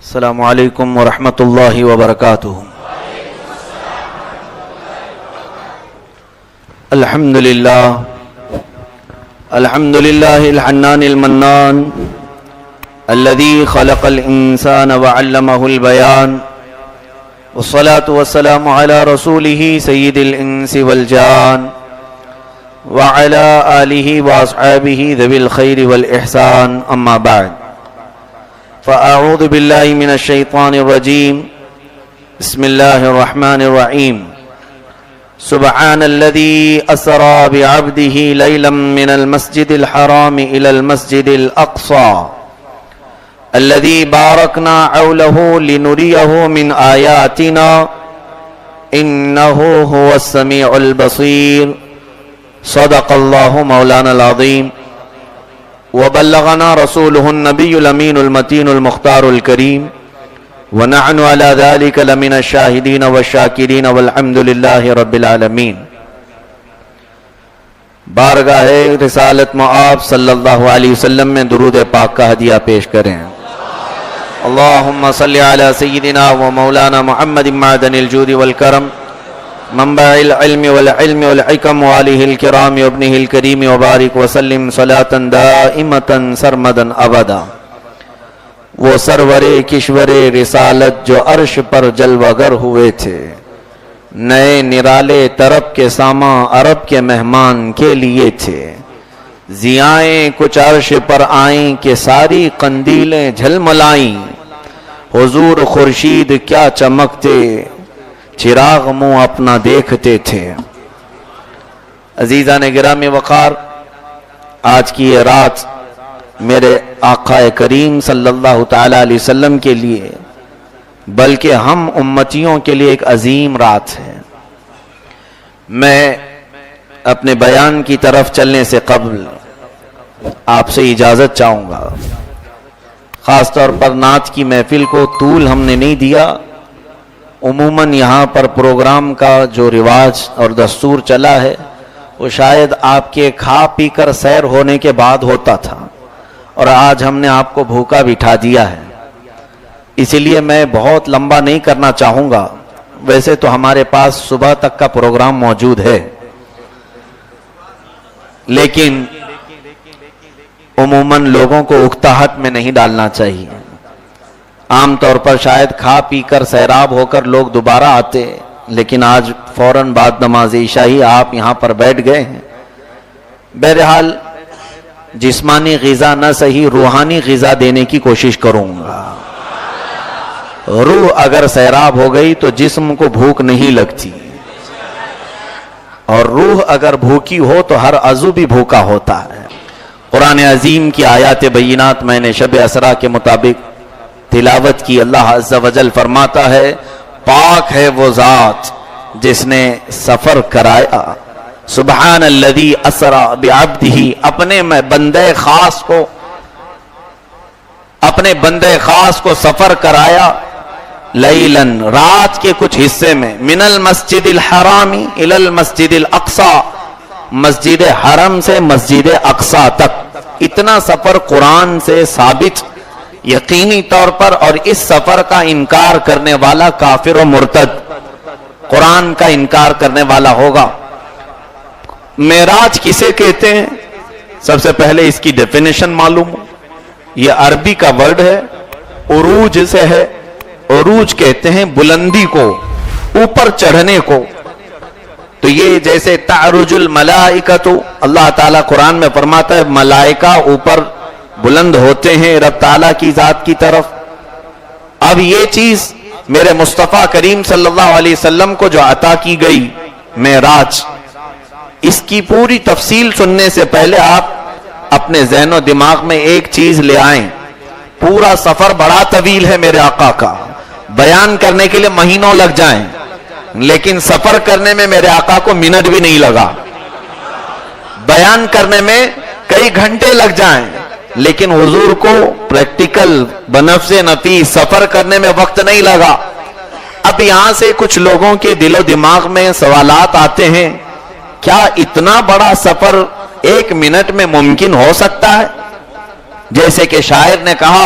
السلام علیکم ورحمۃ اللہ وبرکاتہ۔ الحمد للہ الحنان المنان الذي خلق الانسان وعلمه البيان والصلاة والسلام على رسوله سيد الانس والجان وعلى آله واصحابه ذوي الخير والإحسان، اما بعد فأعوذ بالله من الشيطان الرجيم، بسم الله الرحمن الرحيم۔ سبحان الذي أسرى بعبده ليلا من المسجد الحرام إلى المسجد الأقصى الذي باركنا حوله لنريه من آياتنا إنه هو السميع البصير۔ صدق الله مولانا العظيم وبلغنا رسوله النبي الأمين المتين المختار الكريم، ونحن على ذلك لمن الشاهدين والشاكرين والحمد لله رب العالمين۔ بارگاہ رسالت مآب صلی اللہ علیہ وسلم میں درود پاک کا ہدیہ پیش کریں۔ اللہم صلی علی سیدنا و مولانا محمد معدن الجود والکرم، منبع العلم والعلم والحکم وآلہ الکرام وابنہ الکریم، وبارک وسلم صلاة دائمتا سرمدا ابدا۔ وہ سرور کشور رسالت جو عرش پر جلوہ گر ہوئے تھے، نئے نرالے طرب کے ساماں عرب کے مہمان کے لیے تھے۔ ضیائیں کچھ عرش پر آئیں کہ ساری قندیلیں جھلملائیں، حضور خورشید کیا چمکتے، چراغ منہ اپنا دیکھتے تھے۔ عزیزان گرامی وقار، آج کی یہ رات میرے آقا کریم صلی اللہ تعالی علیہ وسلم کے لیے بلکہ ہم امتیوں کے لیے ایک عظیم رات ہے۔ میں اپنے بیان کی طرف چلنے سے قبل آپ سے اجازت چاہوں گا۔ خاص طور پر نعت کی محفل کو طول ہم نے نہیں دیا۔ عموماً یہاں پر پروگرام کا جو رواج اور دستور چلا ہے وہ شاید آپ کے کھا پی کر سیر ہونے کے بعد ہوتا تھا، اور آج ہم نے آپ کو بھوکا بٹھا دیا ہے، اسی لیے میں بہت لمبا نہیں کرنا چاہوں گا۔ ویسے تو ہمارے پاس صبح تک کا پروگرام موجود ہے، لیکن عموماً لوگوں کو اکتاہٹ میں نہیں ڈالنا چاہیے۔ عام طور پر شاید کھا پی کر سیراب ہو کر لوگ دوبارہ آتے، لیکن آج فوراً بعد نماز عشاء ہی آپ یہاں پر بیٹھ گئے ہیں۔ بہرحال جسمانی غذا نہ صحیح، روحانی غذا دینے کی کوشش کروں گا۔ روح اگر سیراب ہو گئی تو جسم کو بھوک نہیں لگتی، اور روح اگر بھوکی ہو تو ہر عضو بھی بھوکا ہوتا ہے۔ قرآن عظیم کی آیات بینات میں نے شب اسرا کے مطابق تلاوت کی۔ اللہ عز و جل فرماتا ہے، پاک ہے وہ ذات جس نے سفر کرایا، سبحان الذی اسرا بعبدہ، اپنے بندے خاص کو سفر کرایا، لیلاً رات کے کچھ حصے میں، من المسجد الحرام الی المسجد الاقصی، مسجد حرم سے مسجد اقصی تک۔ اتنا سفر قرآن سے ثابت یقینی طور پر، اور اس سفر کا انکار کرنے والا کافر و مرتد، قرآن کا انکار کرنے والا ہوگا۔ معراج کسے کہتے ہیں؟ سب سے پہلے اس کی ڈیفینیشن معلوم ہو۔ یہ عربی کا ورڈ ہے، عروج سے ہے۔ عروج کہتے ہیں بلندی کو، اوپر چڑھنے کو۔ تو یہ جیسے تعرج الملائکۃ، اللہ تعالیٰ قرآن میں فرماتا ہے ملائکہ اوپر بلند ہوتے ہیں رب تعالیٰ کی ذات کی طرف۔ اب یہ چیز میرے مصطفیٰ کریم صلی اللہ علیہ وسلم کو جو عطا کی گئی معراج، اس کی پوری تفصیل سننے سے پہلے آپ اپنے ذہن و دماغ میں ایک چیز لے آئیں۔ پورا سفر بڑا طویل ہے میرے آقا کا، بیان کرنے کے لیے مہینوں لگ جائیں، لیکن سفر کرنے میں میرے آقا کو منٹ بھی نہیں لگا۔ بیان کرنے میں کئی گھنٹے لگ جائیں، لیکن حضور کو پریکٹیکل بنفس نفیس سفر کرنے میں وقت نہیں لگا۔ اب یہاں سے کچھ لوگوں کے دل و دماغ میں سوالات آتے ہیں، کیا اتنا بڑا سفر ایک منٹ میں ممکن ہو سکتا ہے؟ جیسے کہ شاعر نے کہا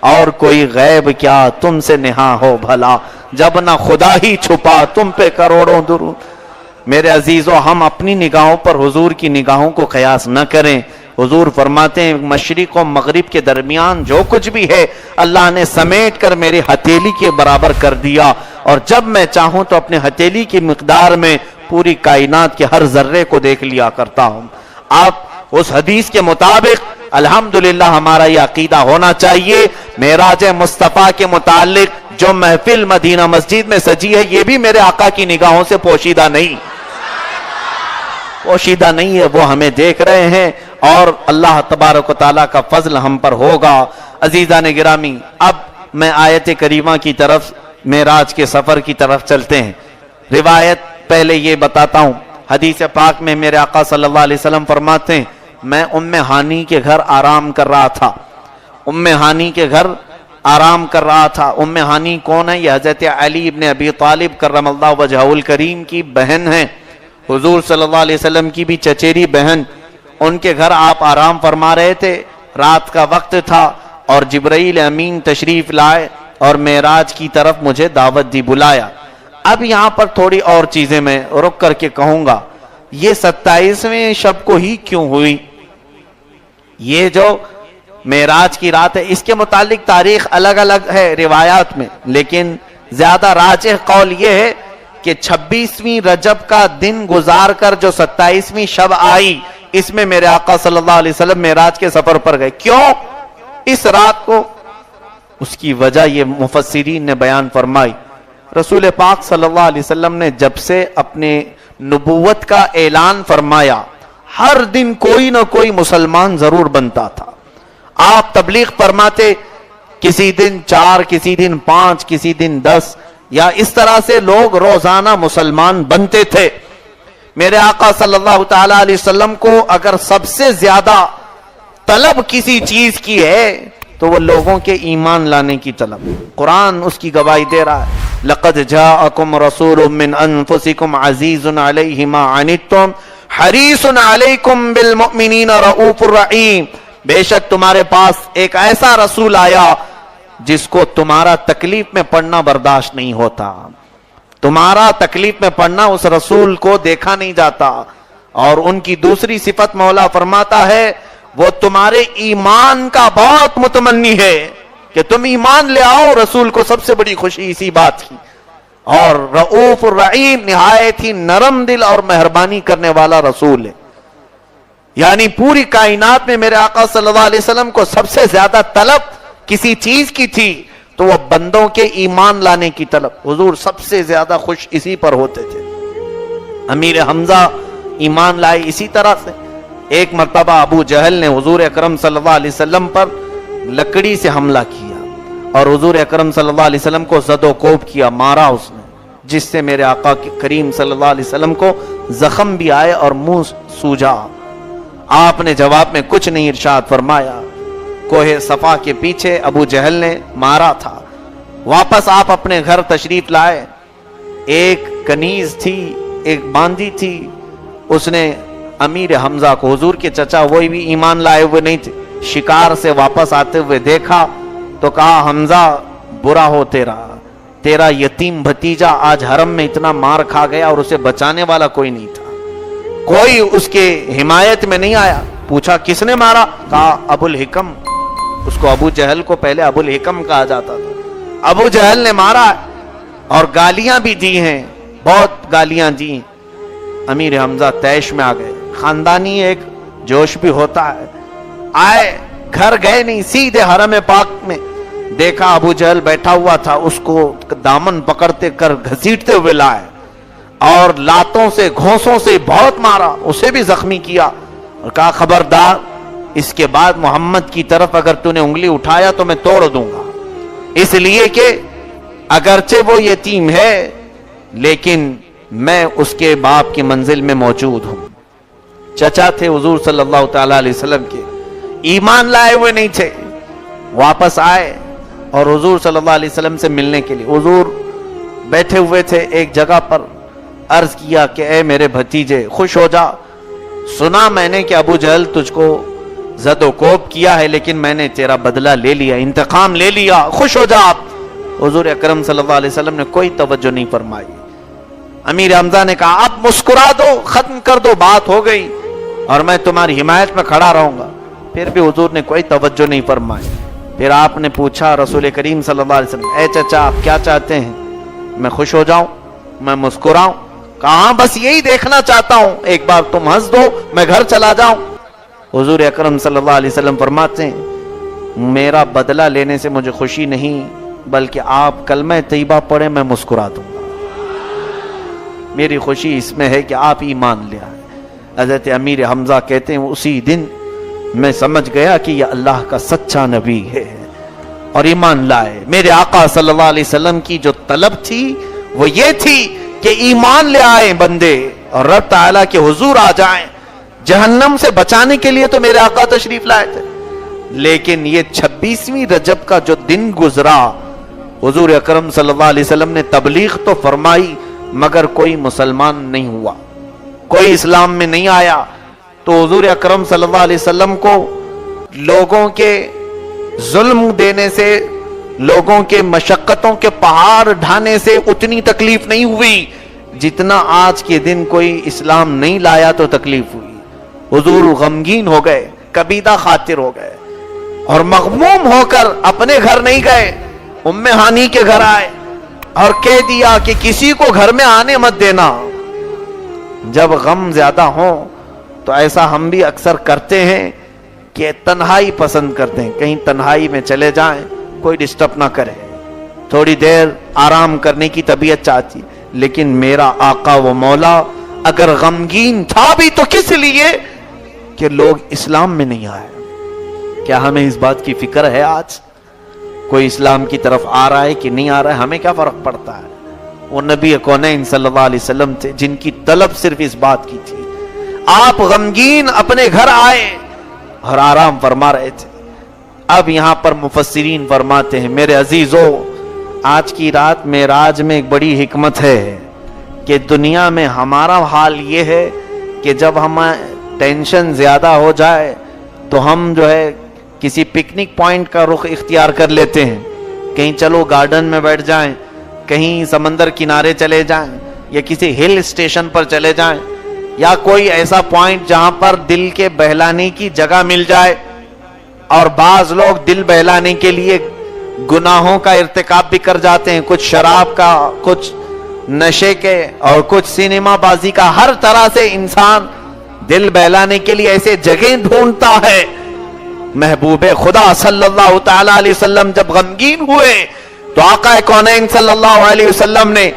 اور کوئی غیب کیا تم سے نہا ہو بھلا، جب نہ خدا ہی چھپا تم پہ کروڑوں درود۔ میرے عزیزو، ہم اپنی نگاہوں پر حضور کی نگاہوں کو قیاس نہ کریں۔ حضور فرماتے ہیں مشرق و مغرب کے درمیان جو کچھ بھی ہے اللہ نے سمیٹ کر میری ہتھیلی کے برابر کر دیا، اور جب میں چاہوں تو اپنے ہتھیلی کی مقدار میں پوری کائنات کے ہر ذرے کو دیکھ لیا کرتا ہوں۔ آپ اس حدیث کے مطابق الحمدللہ ہمارا یہ عقیدہ ہونا چاہیے۔ معراج مصطفیٰ کے متعلق جو محفل مدینہ مسجد میں سجی ہے یہ بھی میرے آقا کی نگاہوں سے پوشیدہ نہیں ہے، وہ ہمیں دیکھ رہے ہیں، اور اللہ تبارک و تعالیٰ کا فضل ہم پر ہوگا۔ عزیزان گرامی، اب میں آیت کریمہ کی طرف، معراج کے سفر کی طرف چلتے ہیں۔ روایت پہلے یہ بتاتا ہوں، حدیث پاک میں میرے آقا صلی اللہ علیہ وسلم فرماتے ہیں میں ام ہانی کے گھر آرام کر رہا تھا۔ ام ہانی کے گھر آرام کر رہا تھا۔ ام ہانی کون ہے؟ یہ حضرت علی ابن ابی طالب کرم اللہ وجہہ الکریم کی بہن ہیں، حضور صلی اللہ علیہ وسلم کی بھی چچیری بہن۔ ان کے گھر آپ آرام فرما رہے تھے، رات کا وقت تھا، اور جبرائیل امین تشریف لائے اور معراج کی طرف مجھے دعوت دی، بلایا۔ اب یہاں پر تھوڑی اور چیزیں میں رک کر کے کہوں گا۔ یہ 27ویں شب کو ہی کیوں ہوئی؟ یہ جو معراج کی رات ہے اس کے متعلق تاریخ الگ الگ ہے روایات میں، لیکن زیادہ راجح قول یہ ہے کہ 26ویں رجب کا دن گزار کر جو 27ویں شب آئی، اس میں میرے آقا صلی اللہ علیہ وسلم معراج کے سفر پر گئے۔ کیوں اس رات کو؟ اس کی وجہ یہ مفسرین نے بیان فرمائی۔ رسول پاک صلی اللہ علیہ وسلم نے جب سے اپنے نبوت کا اعلان فرمایا، ہر دن کوئی نہ کوئی مسلمان ضرور بنتا تھا۔ آپ تبلیغ فرماتے، کسی دن 4، کسی دن 5، کسی دن 10، یا اس طرح سے لوگ روزانہ مسلمان بنتے تھے۔ میرے آقا صلی اللہ تعالی علیہ وسلم کو اگر سب سے زیادہ طلب کسی چیز کی ہے تو وہ لوگوں کے ایمان لانے کی طلب۔ قرآن اس کی گواہی دے رہا ہے، لَقَدْ جَاءَكُمْ رَسُولٌ مِّنْ أَنفُسِكُمْ عَزِيزٌ عَلَيْهِ مَا عَنِتُّمْ حَرِيصٌ عَلَيْكُمْ بِالْمُؤْمِنِينَ رَءُوفٌ رَحِيمٌ۔ بے شک تمہارے پاس ایک ایسا رسول آیا جس کو تمہارا تکلیف میں پڑنا برداشت نہیں ہوتا، تمہارا تکلیف میں پڑنا اس رسول کو دیکھا نہیں جاتا۔ اور ان کی دوسری صفت مولا فرماتا ہے وہ تمہارے ایمان کا بہت متمنی ہے کہ تم ایمان لے آؤ، رسول کو سب سے بڑی خوشی اسی بات کی۔ اور رؤوف الرحیم، نہایت ہی نرم دل اور مہربانی کرنے والا رسول ہے۔ یعنی پوری کائنات میں میرے آقا صلی اللہ علیہ وسلم کو سب سے زیادہ طلب کسی چیز کی تھی تو وہ بندوں کے ایمان لانے کی طلب۔ حضور سب سے زیادہ خوش اسی پر ہوتے تھے۔ امیر حمزہ ایمان لائے اسی طرح سے۔ ایک مرتبہ ابو جہل نے حضور اکرم صلی اللہ علیہ وسلم پر لکڑی سے حملہ کیا اور حضور اکرم صلی اللہ علیہ وسلم کو زد و کوب کیا، مارا اس نے، جس سے میرے آقا کریم صلی اللہ علیہ وسلم کو زخم بھی آئے اور منہ سوجا۔ آپ نے جواب میں کچھ نہیں ارشاد فرمایا۔ کوہ صفا کے پیچھے ابو جہل نے مارا تھا۔ واپس آپ اپنے گھر تشریف لائے، ایک کنیز تھی، ایک باندی تھی، اس نے امیر حمزہ کو، حضور کے چچا وہی بھی ایمان لائے ہوئے نہیں تھے، شکار سے واپس آتے ہوئے دیکھا تو کہا حمزہ برا ہو تیرا یتیم بھتیجا آج حرم میں اتنا مار کھا گیا اور اسے بچانے والا کوئی نہیں تھا، کوئی اس کے حمایت میں نہیں آیا۔ پوچھا کس نے مارا؟ کہا ابو الحکم۔ اس کو ابو جہل کو پہلے ابو الحکم کہا جاتا تھا۔ ابو جہل نے مارا اور گالیاں بھی دی ہیں، بہت گالیاں دی۔ امیر حمزہ تیش میں آ گئے، خاندانی ایک جوش بھی ہوتا ہے، آئے، گھر گئے نہیں، سیدھے حرم پاک میں دیکھا ابو جہل بیٹھا ہوا تھا، اس کو دامن پکڑتے کر گھسیٹتے ہوئے لائے اور لاتوں سے گھونسوں سے بہت مارا، اسے بھی زخمی کیا اور کہا خبردار، اس کے بعد محمد کی طرف اگر تو نے انگلی اٹھایا تو میں توڑ دوں گا، اس لیے کہ اگرچہ وہ یتیم ہے لیکن میں اس کے باپ کی منزل میں موجود ہوں۔ چچا تھے حضور صلی اللہ تعالی علیہ وسلم کے، ایمان لائے ہوئے نہیں تھے، واپس آئے اور حضور صلی اللہ علیہ وسلم سے ملنے کے لیے۔ حضور بیٹھے ہوئے تھے ایک جگہ پر، عرض کیا کہ اے میرے بھتیجے خوش ہو جا، سنا میں نے کہ ابو جہل تجھ کو زدوکوب کیا ہے لیکن میں نے تیرا بدلہ لے لیا، انتقام لے لیا، خوش ہو جا آپ۔ حضور اکرم صلی اللہ علیہ وسلم نے کوئی توجہ نہیں فرمائی۔ امیر حمزہ نے کہا اب مسکرا دو، ختم کر دو، بات ہو گئی اور میں تمہاری حمایت میں کھڑا رہوں گا۔ پھر بھی حضور نے کوئی توجہ نہیں فرمائی۔ پھر آپ نے پوچھا رسول کریم صلی اللہ علیہ وسلم، اے چچا آپ کیا چاہتے ہیں؟ میں خوش ہو جاؤں، میں مسکراؤں؟ کہاں بس یہی دیکھنا چاہتا ہوں، ایک بار تم ہنس دو میں گھر چلا جاؤں۔ حضور اکرم صلی اللہ علیہ وسلم فرماتے ہیں میرا بدلہ لینے سے مجھے خوشی نہیں، بلکہ آپ کلمہ طیبہ پڑھیں میں مسکرا دوں گا۔ میری خوشی اس میں ہے کہ آپ ایمان لے آئے۔ حضرت امیر حمزہ کہتے ہیں اسی دن میں سمجھ گیا کہ یہ اللہ کا سچا نبی ہے اور ایمان لائے۔ میرے آقا صلی اللہ علیہ وسلم کی جو طلب تھی وہ یہ تھی کہ ایمان لے آئے بندے اور رب تعالیٰ کے حضور آ جائیں۔ جہنم سے بچانے کے لیے تو میرے آقا تشریف لائے تھے، لیکن یہ 26ویں رجب کا جو دن گزرا، حضور اکرم صلی اللہ علیہ وسلم نے تبلیغ تو فرمائی مگر کوئی مسلمان نہیں ہوا، کوئی اسلام میں نہیں آیا۔ تو حضور اکرم صلی اللہ علیہ وسلم کو لوگوں کے ظلم دینے سے، لوگوں کے مشقتوں کے پہاڑ ڈھانے سے اتنی تکلیف نہیں ہوئی جتنا آج کے دن کوئی اسلام نہیں لایا تو تکلیف ہوئی۔ حضور غمگین ہو گئے، کبیدہ خاطر ہو گئے اور مغموم ہو کر اپنے گھر نہیں گئے، ام ہانی کے گھر آئے اور کہہ دیا کہ کسی کو گھر میں آنے مت دینا۔ جب غم زیادہ ہو تو ایسا ہم بھی اکثر کرتے ہیں کہ تنہائی پسند کرتے ہیں، کہیں تنہائی میں چلے جائیں، کوئی ڈسٹرب نہ کرے، تھوڑی دیر آرام کرنے کی طبیعت چاہتی۔ لیکن میرا آقا و مولا اگر غمگین تھا بھی تو کس لیے کہ لوگ اسلام میں نہیں آئے۔ کیا ہمیں اس بات کی فکر ہے آج کوئی اسلام کی طرف آ رہا ہے کہ نہیں آ رہا ہے؟ ہمیں کیا فرق پڑتا ہے؟ وہ نبی کونین صلی اللہ علیہ وسلم تھے جن کی طلب صرف اس بات کی تھی۔ آپ غمگین اپنے گھر آئے اور آرام فرما رہے تھے۔ اب یہاں پر مفسرین فرماتے ہیں میرے عزیزو، آج کی رات معراج میں ایک بڑی حکمت ہے کہ دنیا میں ہمارا حال یہ ہے کہ جب ہمیں ٹینشن زیادہ ہو جائے تو ہم جو ہے کسی پکنک پوائنٹ کا رخ اختیار کر لیتے ہیں، کہیں چلو گارڈن میں بیٹھ جائیں، کہیں سمندر کنارے چلے جائیں یا کسی ہل اسٹیشن پر چلے جائیں یا کوئی ایسا پوائنٹ جہاں پر دل کے بہلانے کی جگہ مل جائے۔ اور بعض لوگ دل بہلانے کے لیے گناہوں کا ارتکاب بھی کر جاتے ہیں، کچھ شراب کا، کچھ نشے کے اور کچھ سینما بازی کا۔ ہر طرح سے انسان دل بہلانے کے لیے ایسے جگہیں ڈھونڈتا ہے۔ محبوب خدا صلی اللہ تعالی علیہ وسلم جب غمگین ہوئے تو آقا کونین صلی اللہ علیہ وسلم نے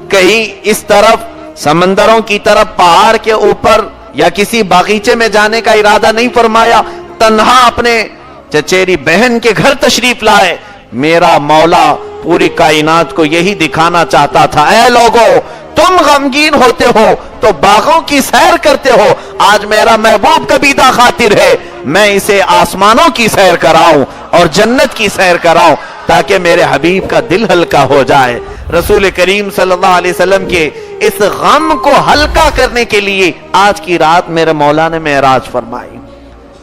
کہیں اس طرف سمندروں کی طرف، پہاڑ کے اوپر یا کسی باغیچے میں جانے کا ارادہ نہیں فرمایا، تنہا اپنے چچیری بہن کے گھر تشریف لائے۔ میرا مولا پوری کائنات کو یہی دکھانا چاہتا تھا، اے لوگو تم غمگین ہوتے ہو تو باغوں کی سیر کرتے ہو، آج میرا محبوب کبیدہ خاطر ہے، میں اسے آسمانوں کی سیر کراؤں اور جنت کی سیر کراؤں تاکہ میرے حبیب کا دل ہلکا ہو جائے۔ رسول کریم صلی اللہ علیہ وسلم کے اس غم کو ہلکا کرنے کے لیے آج کی رات میرے مولا نے معراج فرمائی۔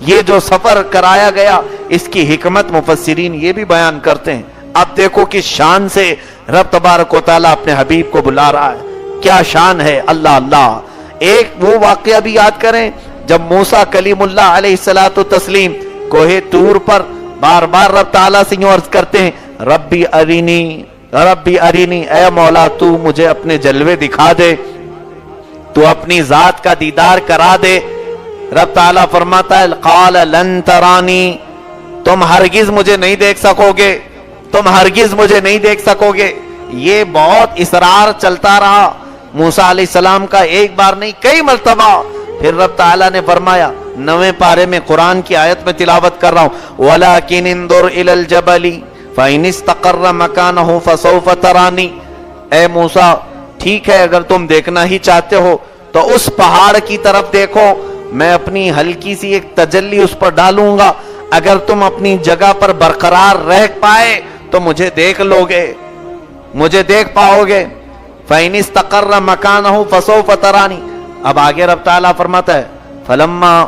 یہ جو سفر کرایا گیا اس کی حکمت مفسرین یہ بھی بیان کرتے ہیں۔ اب دیکھو کس شان سے رب تبارک و تعالیٰ اپنے حبیب کو بلا رہا ہے، کیا شان ہے، اللہ اللہ۔ ایک وہ واقعہ بھی یاد کریں جب موسیٰ کلیم اللہ علیہ السلام کوہ طور پر بار بار رب تعالیٰ سے یوں عرض کرتے ہیں ربی ارینی ربی ارینی، اے مولا تو مجھے اپنے جلوے دکھا دے، تو اپنی ذات کا دیدار کرا دے۔ رب تعالیٰ فرماتا ہے قال لن ترانی، تم ہرگز مجھے نہیں دیکھ سکو گے، تم ہرگز مجھے نہیں دیکھ سکو گے۔ یہ بہت اصرار چلتا رہا موسیٰ علیہ السلام کا، ایک بار نہیں کئی مرتبہ۔ پھر رب تعالیٰ نے فرمایا 9ویں پارے میں قرآن کی آیت میں تلاوت کر رہا ہوں وَلَكِنِ انظُرْ إِلَى الْجَبَلِ فَإِنِ اسْتَقَرَّ مَكَانَهُ فَسَوْفَ تَرَانِي، اے موسیٰ ٹھیک ہے اگر تم دیکھنا ہی چاہتے ہو تو اس پہاڑ کی طرف دیکھو، میں اپنی ہلکی سی ایک تجلی اس پر ڈالوں گا، اگر تم اپنی جگہ پر برقرار رہ پائے تو مجھے دیکھ لو گے، مجھے دیکھ پاؤ گے۔ فَإِنِ اسْتَقَرَّ مَكَانَهُ فَسَوْفَ تَرَانِي۔ اب آگے رب تعالیٰ فرماتا ہے فَلَمَّا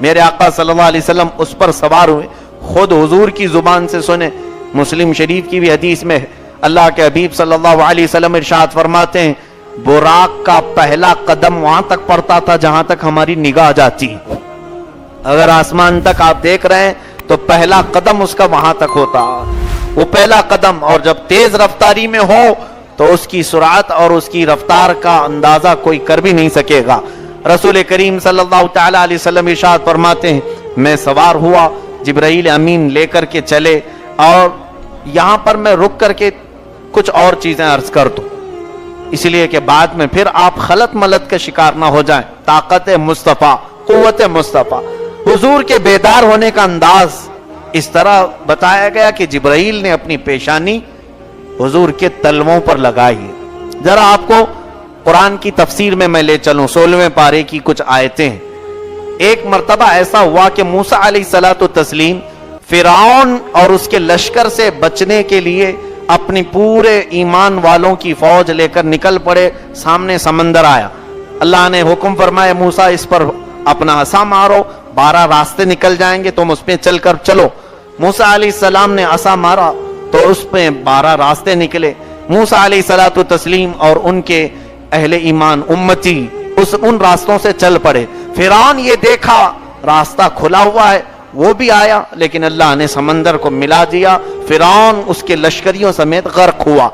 میرے آقا صلی اللہ علیہ وسلم اس پر سوار ہوئے، خود حضور کی زبان سے سنے۔ مسلم شریف کی بھی حدیث میں اللہ کے حبیب صلی اللہ علیہ وسلم ارشاد فرماتے ہیں براق کا پہلا قدم وہاں تک پڑتا تھا جہاں تک ہماری نگاہ جاتی۔ اگر آسمان تک آپ دیکھ رہے ہیں تو پہلا قدم اس کا وہاں تک ہوتا، وہ پہلا قدم، اور جب تیز رفتاری میں ہو تو اس کی سرعت اور اس کی رفتار کا اندازہ کوئی کر بھی نہیں سکے گا۔ رسول کریم صلی اللہ تعالی علیہ وسلم ارشاد فرماتے ہیں میں سوار ہوا، جبرائیل امین لے کر کے چلے، اور یہاں پر میں رک کر کے کچھ اور چیزیں عرض کر دوں، اس لیے کہ بعد میں پھر آپ خلط ملط کا شکار نہ ہو جائیں۔ طاقت مصطفیٰ، قوت مصطفیٰ، حضور کے بیدار ہونے کا انداز اس طرح بتایا گیا کہ جبرائیل نے اپنی پیشانی حضور کے تلووں پر لگائی۔ ذرا آپ کو قرآن کی تفسیر میں لے چلوں، 16ویں پارے کی کچھ آیتیں۔ ایک مرتبہ ایسا ہوا کہ موسیٰ علیہ الصلوۃ والتسلیم فرعون اور اس کے لشکر سے بچنے کے لیے اپنی پورے ایمان والوں کی فوج لے کر نکل پڑے۔ سامنے سمندر آیا، اللہ نے حکم فرمایا موسیٰ اس پر اپنا عصا مارو، 12 راستے نکل جائیں گے، تم اس پہ چل کر چلو۔ موسیٰ علیہ السلام نے عصا مارا تو اس پہ 12 راستے نکلے۔ موسیٰ علیہ الصلوۃ والتسلیم اور ان کے اہل ایمان امتی ان راستوں سے چل پڑے۔ فرعون یہ دیکھا راستہ کھلا ہوا ہے، وہ بھی آیا، لیکن اللہ نے سمندر کو ملا دیا، فرعون اس کے لشکریوں سمیت غرق ہوا۔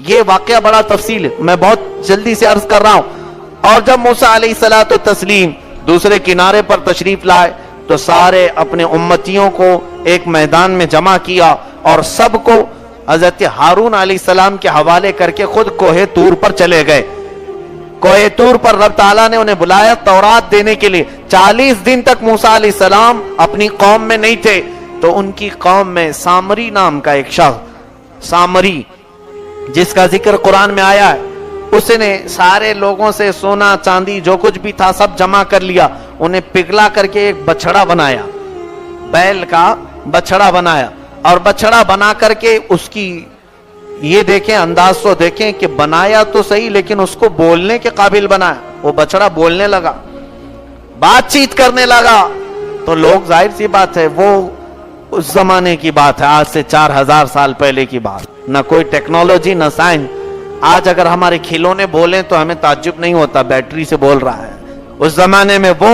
یہ واقعہ بڑا تفصیل ہے، میں بہت جلدی سے عرض کر رہا ہوں۔ اور جب موسیٰ علیہ الصلوۃ والتسلیم دوسرے کنارے پر تشریف لائے تو سارے اپنے امتیوں کو ایک میدان میں جمع کیا اور سب کو حضرت ہارون علیہ السلام کے حوالے کر کے خود کوہ طور پر چلے گئے۔ کوہ طور پر رب تعالیٰ نے انہیں بلایا تورات دینے کے لیے۔ 40 دن تک موسیٰ علیہ السلام اپنی قوم میں نہیں تھے تو ان کی قوم میں سامری نام کا ایک شخص، سامری جس کا ذکر قرآن میں آیا ہے، اس نے سارے لوگوں سے سونا چاندی جو کچھ بھی تھا سب جمع کر لیا، انہیں پگھلا کر کے ایک بچڑا بنایا، بیل کا بچڑا بنایا، اور بچڑا بنا کر کے اس کی یہ دیکھیں انداز تو دیکھیں کہ بنایا تو صحیح لیکن اس کو بولنے کے قابل بنایا۔ وہ بچڑا بولنے لگا، بات چیت کرنے لگا، تو لوگ ظاہر سی بات ہے وہ اس زمانے کی بات ہے، آج سے 4000 سال پہلے کی بات، نہ کوئی ٹیکنالوجی نہ سائنس۔ آج اگر ہمارے کھلونے بولیں تو ہمیں تعجب نہیں ہوتا، بیٹری سے بول رہا ہے۔ اس زمانے میں وہ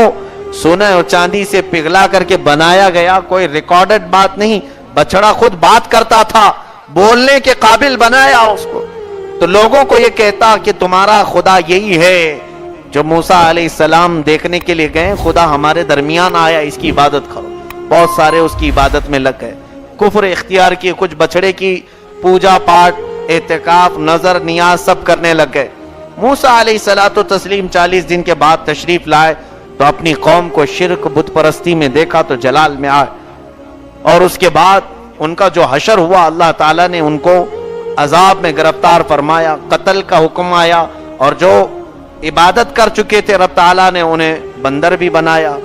سونے اور چاندی سے پگھلا کر کے بنایا گیا، کوئی ریکارڈڈ بات نہیں، بچڑا خود بات کرتا تھا، بولنے کے قابل بنایا اس کو۔ تو لوگوں کو یہ کہتا کہ تمہارا خدا یہی ہے جو موسیٰ علیہ السلام دیکھنے کے لیے گئے، خدا ہمارے درمیان آیا، اس کی عبادت کرو۔ بہت سارے اس کی عبادت میں لگ گئے، کفر اختیار کیے، کچھ بچڑے کی پوجا پاٹ، اعتکاف، نظر، نیاز سب کرنے لگ گئے۔ موسیٰ علیہ الصلوۃ والتسلیم 40 دن کے بعد تشریف لائے تو اپنی قوم کو شرک بت پرستی میں دیکھا تو جلال میں آئے، اور اس کے بعد ان کا جو حشر ہوا اللہ تعالیٰ نے ان کو عذاب میں گرفتار فرمایا، قتل کا حکم آیا، اور جو عبادت کر چکے تھے رب تعالیٰ نے انہیں بندر بھی بنایا۔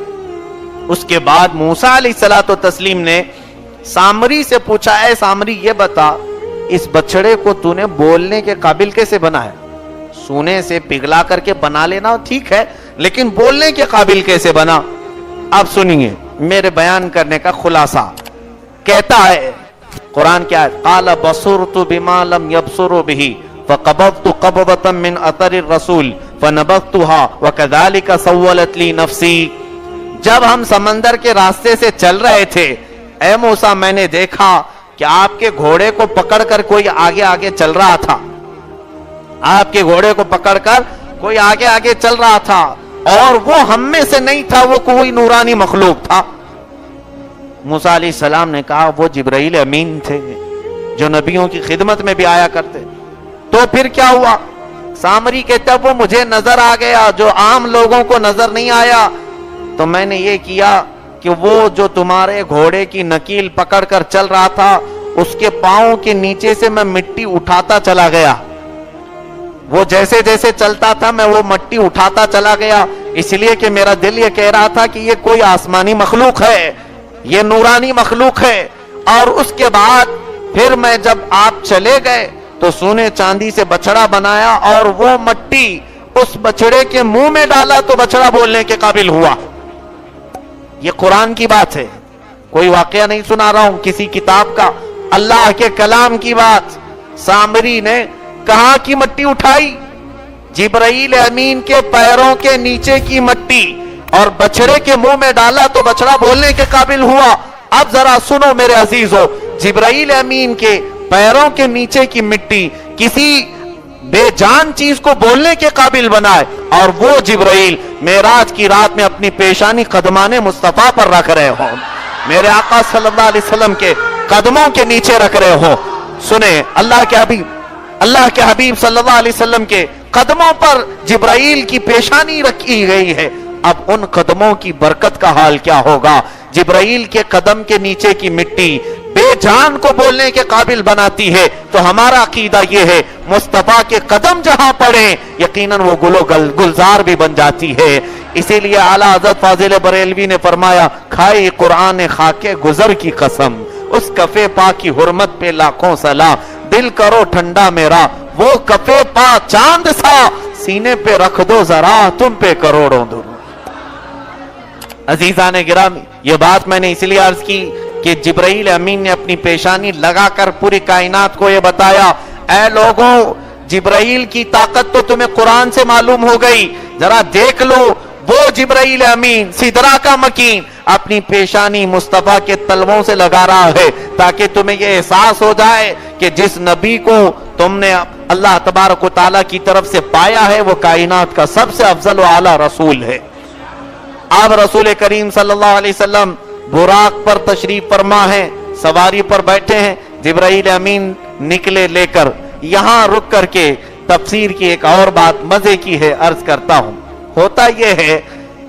اس کے بعد موسیٰ علیہ الصلوۃ والتسلیم نے سامری سے پوچھا، اے سامری یہ بتا اس بچڑے کو تو نے بولنے کے قابل کیسے بنایا؟ سونے سے پگھلا کر کے بنا لینا ٹھیک ہے، لیکن بولنے کے قابل کیسے بنا؟ اب سنیے میرے بیان کرنے کا خلاصہ۔ کہتا ہے قرآن کیا ہے، قال بصرت بما لم يبصروا به فقبضت قبضة من اثر الرسول فنبذتها وكذلك سولت لي نفسي۔ جب ہم سمندر کے راستے سے چل رہے تھے اے موسیٰ میں نے دیکھا کہ آپ کے گھوڑے کو پکڑ کر کوئی آگے آگے چل رہا تھا، آپ کے گھوڑے کو پکڑ کر کوئی آگے آگے چل رہا تھا، اور وہ ہم میں سے نہیں تھا، وہ کوئی نورانی مخلوق تھا۔ موسیٰ علیہ السلام نے کہا وہ جبرائیل امین تھے جو نبیوں کی خدمت میں بھی آیا کرتے۔ تو پھر کیا ہوا؟ سامری کہتا وہ مجھے نظر آ گیا جو عام لوگوں کو نظر نہیں آیا، تو میں نے یہ کیا کہ وہ جو تمہارے گھوڑے کی نکیل پکڑ کر چل رہا تھا اس کے پاؤں کے نیچے سے میں مٹی اٹھاتا چلا گیا، وہ جیسے جیسے چلتا تھا میں وہ مٹی اٹھاتا چلا گیا، اس لیے کہ میرا دل یہ کہہ رہا تھا کہ یہ کوئی آسمانی مخلوق ہے، یہ نورانی مخلوق ہے۔ اور اس کے بعد پھر میں جب آپ چلے گئے تو سونے چاندی سے بچڑا بنایا اور وہ مٹی اس بچڑے کے منہ میں ڈالا تو بچڑا بولنے کے قابل ہوا۔ یہ قرآن کی بات ہے، کوئی واقعہ نہیں سنا رہا ہوں کسی کتاب کا، اللہ کے کلام کی بات۔ سامری نے کہاں کی مٹی اٹھائی؟ جبرائیل امین کے پیروں کے نیچے کی مٹی، اور بچڑے کے منہ میں ڈالا تو بچڑا بولنے کے قابل ہوا۔ اب ذرا سنو میرے عزیزو، جبرائیل امین کے پیروں کے نیچے کی مٹی کسی بے جان چیز کو بولنے کے قابل بنائے، اور وہ جبرائیل معراج کی رات میں اپنی پیشانی قدمان مصطفیٰ پر رکھ رہے ہوں، میرے آقا صلی اللہ علیہ وسلم کے قدموں کے نیچے رکھ رہے ہوں۔ سنیں، اللہ کے حبیب صلی اللہ علیہ وسلم کے قدموں پر جبرائیل کی پیشانی رکھی گئی ہے، اب ان قدموں کی برکت کا حال کیا ہوگا؟ جبرائیل کے قدم کے نیچے کی مٹی بے جان کو بولنے کے قابل بناتی ہے، تو ہمارا عقیدہ یہ ہے مصطفیٰ کے قدم جہاں پڑیں یقیناً وہ گلزار بھی بن جاتی ہے۔ اسی لیے اعلیٰ حضرت فاضل بریلوی نے فرمایا، کھائی قرآن خاکے گزر کی قسم، اس کفے پا کی حرمت پہ لاکھوں سلام، دل کرو ٹھنڈا میرا وہ کفے پا چاند سا، سینے پہ رکھ دو ذرا تم پہ کروڑوں درود۔ عزیزان گرامی، یہ بات میں نے اس لیے عرض کی کہ جبرائیل امین نے اپنی پیشانی لگا کر پوری کائنات کو یہ بتایا، اے لوگوں، جبرائیل کی طاقت تو تمہیں قرآن سے معلوم ہو گئی، ذرا دیکھ لو وہ جبرائیل امین سدرا کا مکین اپنی پیشانی مصطفیٰ کے تلووں سے لگا رہا ہے، تاکہ تمہیں یہ احساس ہو جائے کہ جس نبی کو تم نے اللہ تبارک و تعالیٰ کی طرف سے پایا ہے وہ کائنات کا سب سے افضل و اعلیٰ رسول ہے۔ اب رسول کریم صلی اللہ علیہ وسلم براق پر تشریف فرما ہے، سواری پر بیٹھے ہیں، جبرائیل امین نکلے لے کر۔ یہاں رک کر کے تفسیر کی ایک اور بات مزے کی ہے، عرض کرتا ہوں۔ ہوتا یہ ہے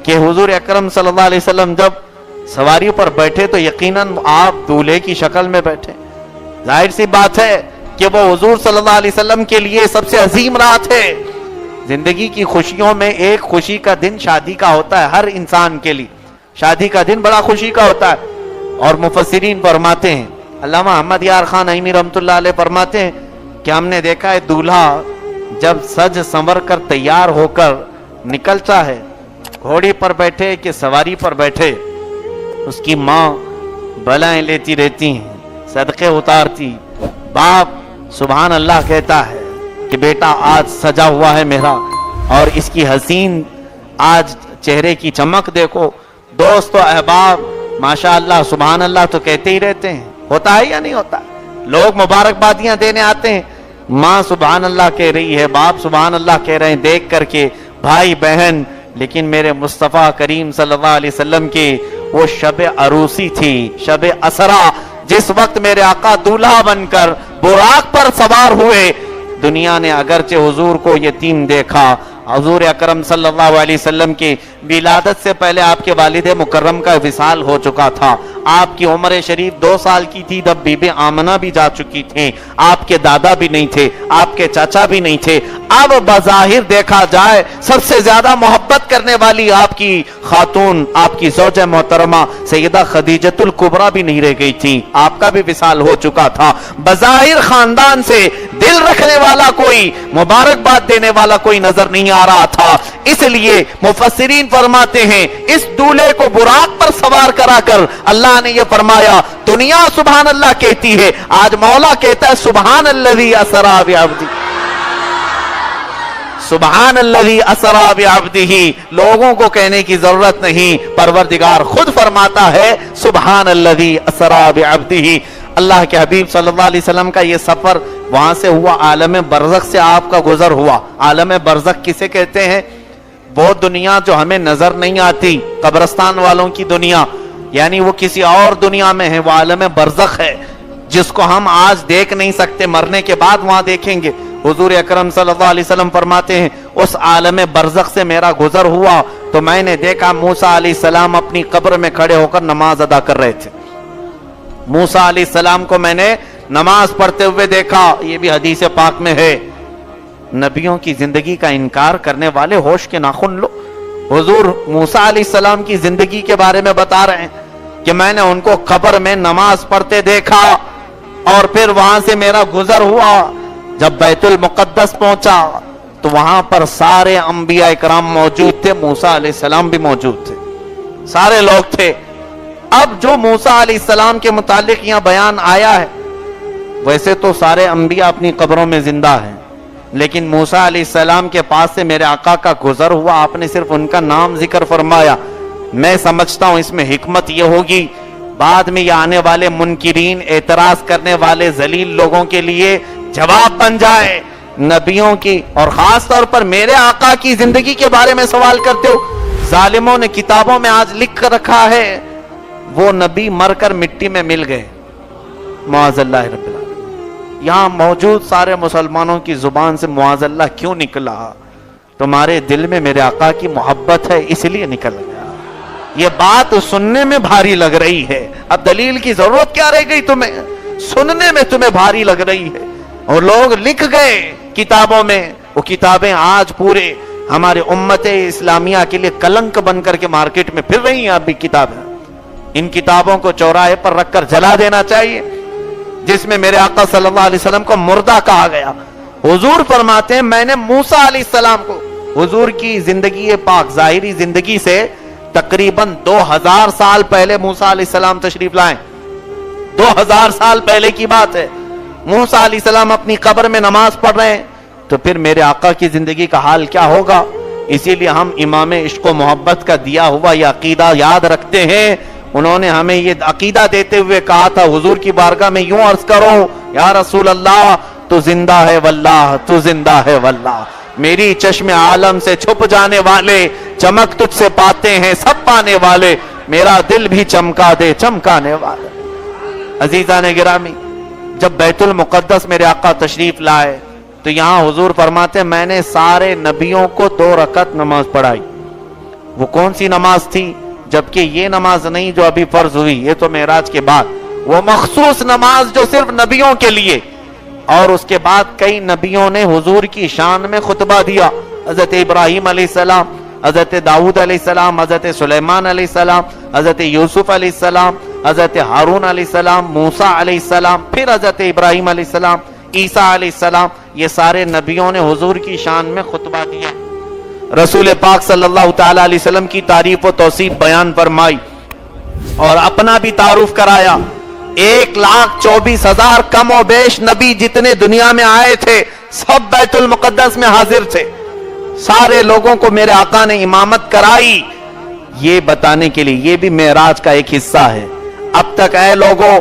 کہ حضور اکرم صلی اللہ علیہ وسلم جب سواری پر بیٹھے تو یقیناً آپ دولہے کی شکل میں بیٹھے، ظاہر سی بات ہے کہ وہ حضور صلی اللہ علیہ وسلم کے لیے سب سے عظیم رات ہے۔ زندگی کی خوشیوں میں ایک خوشی کا دن شادی کا ہوتا ہے، ہر انسان کے لیے شادی کا دن بڑا خوشی کا ہوتا ہے، اور مفسرین فرماتے ہیں، علامہ احمد یار خان عیمی رحمۃ اللہ علیہ فرماتے ہیں کہ ہم نے دیکھا ہے دولہا جب سج سنور کر تیار ہو کر نکلتا ہے، گھوڑی پر بیٹھے کہ سواری پر بیٹھے، اس کی ماں بلائیں لیتی رہتی ہیں، صدقے اتارتی، باپ سبحان اللہ کہتا ہے کہ بیٹا آج سجا ہوا ہے میرا، اور اس کی حسین آج چہرے کی چمک دیکھو، دوست و احباب ماشاءاللہ سبحان اللہ تو کہتے ہی رہتے ہیں، ہوتا ہے یا نہیں ہوتا؟ لوگ مبارکبادیاں دینے آتے ہیں، ماں سبحان اللہ کہہ رہی ہے، باپ سبحان اللہ کہہ رہے ہیں، دیکھ کر کے بھائی بہن، لیکن میرے مصطفیٰ کریم صلی اللہ علیہ وسلم کی وہ شب عروسی تھی، شب اسرا، جس وقت میرے آقا دولہا بن کر براق پر سوار ہوئے۔ دنیا نے اگرچہ حضور کو یتیم دیکھا، حضور اکرم صلی اللہ علیہ وسلم کی ولادت سے پہلے آپ کے والد مکرم کا وصال ہو چکا تھا، آپ کی عمر شریف 2 سال کی تھی جب بی بی آمنہ بھی جا چکی تھیں، آپ کے دادا بھی نہیں تھے، آپ کے چاچا بھی نہیں تھے۔ اب بظاہر دیکھا جائے سب سے زیادہ محبت کرنے والی آپ کی خاتون، آپ کی زوجہ محترمہ سیدہ خدیجۃ الکبریٰ بھی نہیں رہ گئی تھی، آپ کا بھی وصال ہو چکا تھا۔ بظاہر خاندان سے دل رکھنے والا کوئی، مبارکباد دینے والا کوئی نظر نہیں آ رہا تھا، اس لیے مفسرین فرماتے ہیں اس دولہے کو براق پر سوار کرا کر اللہ نے یہ فرمایا، دنیا سبحان اللہ کہتی ہے، آج مولا کہتا ہے سبحان الذی اسری بعبدہ، سبحان الذی اسری بعبدہ، لوگوں کو کہنے کی ضرورت نہیں، پروردگار خود فرماتا ہے سبحان الذی اسری بعبدہ۔ اللہ کے حبیب صلی اللہ علیہ وسلم کا یہ سفر وہاں سے ہوا، عالم برزخ سے آپ کا گزر ہوا۔ عالم برزخ کسے کہتے ہیں؟ وہ دنیا جو ہمیں نظر نہیں آتی، قبرستان والوں کی دنیا، یعنی وہ کسی اور دنیا میں ہے، وہ عالم برزخ ہے جس کو ہم آج دیکھ نہیں سکتے، مرنے کے بعد وہاں دیکھیں گے۔ حضور اکرم صلی اللہ علیہ وسلم فرماتے ہیں اس عالم برزخ سے میرا گزر ہوا تو میں نے دیکھا موسیٰ علیہ السلام اپنی قبر میں کھڑے ہو کر نماز ادا کر رہے تھے، موسیٰ علیہ السلام کو میں نے نماز پڑھتے ہوئے دیکھا، یہ بھی حدیث پاک میں ہے۔ نبیوں کی زندگی کا انکار کرنے والے ہوش کے ناخن لو، حضور موسیٰ علیہ السلام کی زندگی کے بارے میں بتا رہے ہیں کہ میں نے ان کو قبر میں نماز پڑھتے دیکھا، اور پھر وہاں سے میرا گزر ہوا، جب بیت المقدس پہنچا تو وہاں پر سارے انبیاء اکرام موجود تھے، موسیٰ علیہ السلام بھی موجود تھے۔ سارے لوگ تھے. اب جو موسیٰ علیہ السلام کے متعلق یہاں بیان آیا ہے، ویسے تو سارے انبیاء اپنی قبروں میں زندہ ہیں، لیکن موسیٰ علیہ السلام کے پاس سے میرے آقا کا گزر ہوا، آپ نے صرف ان کا نام ذکر فرمایا. میں سمجھتا ہوں اس میں حکمت یہ ہوگی، بعد میں یہ آنے والے منکرین، اعتراض کرنے والے ذلیل لوگوں کے لیے جواب بن جائے. نبیوں کی اور خاص طور پر میرے آقا کی زندگی کے بارے میں سوال کرتے ہو. ظالموں نے کتابوں میں آج لکھ کر رکھا ہے وہ نبی مر کر مٹی میں مل گئے، معاذ اللہ رب العالمین. یہاں موجود سارے مسلمانوں کی زبان سے معاذ اللہ کیوں نکلا؟ تمہارے دل میں میرے آقا کی محبت ہے اس لیے نکل گیا. یہ بات سننے میں بھاری لگ رہی ہے، اب دلیل کی ضرورت کیا رہ گئی تمہیں؟ سننے میں تمہیں بھاری لگ رہی ہے. اور لوگ لکھ گئے کتابوں میں، وہ کتابیں آج پورے ہمارے امت اسلامیہ کے لیے کلنک بن کر کے مارکیٹ میں پھر رہی ہیں. اب بھی کتابیں، ان کتابوں کو چوراہے پر رکھ کر جلا دینا چاہیے، جس میں میرے آقا صلی اللہ علیہ وسلم کو مردہ کہا گیا. حضور فرماتے ہیں میں نے موسیٰ علیہ السلام کو، حضور کی زندگی پاک ظاہری زندگی سے تقریباً 2000 سال پہلے موسیٰ علیہ السلام تشریف لائیں. 2000 سال پہلے کی بات ہے. موسیٰ علیہ السلام اپنی قبر میں نماز پڑھ رہے ہیں، تو پھر میرے آقا کی زندگی کا حال کیا ہوگا؟ اسی لیے ہم امام عشق و محبت کا دیا ہوا یہ عقیدہ یاد رکھتے ہیں. انہوں نے ہمیں یہ عقیدہ دیتے ہوئے کہا تھا، حضور کی بارگاہ میں یوں عرض کرو، یا رسول اللہ تو زندہ ہے واللہ، تو زندہ ہے واللہ. میری چشم عالم سے چھپ جانے والے چمک تجھ سے پاتے ہیں سب پانے والے، میرا دل بھی چمکا دے چمکانے والے. عزیزان گرامی، جب بیت المقدس میرے آقا تشریف لائے تو یہاں حضور فرماتے ہیں میں نے سارے نبیوں کو 2 رکعت نماز پڑھائی. وہ کون سی نماز تھی؟ جبکہ یہ نماز نہیں جو ابھی فرض ہوئی، یہ تو معراج کے بعد، وہ مخصوص نماز جو صرف نبیوں کے لیے. اور اس کے بعد کئی نبیوں نے حضور کی شان میں خطبہ دیا. حضرت ابراہیم علیہ السلام، حضرت داؤد علیہ السلام، حضرت سلیمان علیہ السلام، حضرت یوسف علیہ السلام، حضرت ہارون علیہ السلام، موسیٰ علیہ السلام، پھر حضرت ابراہیم علیہ السلام، عیسیٰ علیہ السلام. یہ سارے نبیوں نے حضور کی شان میں خطبہ دیا. رسول پاک صلی اللہ تعالی علیہ وسلم کی تعریف و توصیف بیان فرمائی اور اپنا بھی تعارف کرایا. 1,24,000 کم و بیش نبی جتنے دنیا میں آئے تھے سب بیت المقدس میں حاضر تھے. سارے لوگوں کو میرے آقا نے امامت کرائی، یہ بتانے کے لیے یہ بھی معراج کا ایک حصہ ہے. اب تک اے لوگوں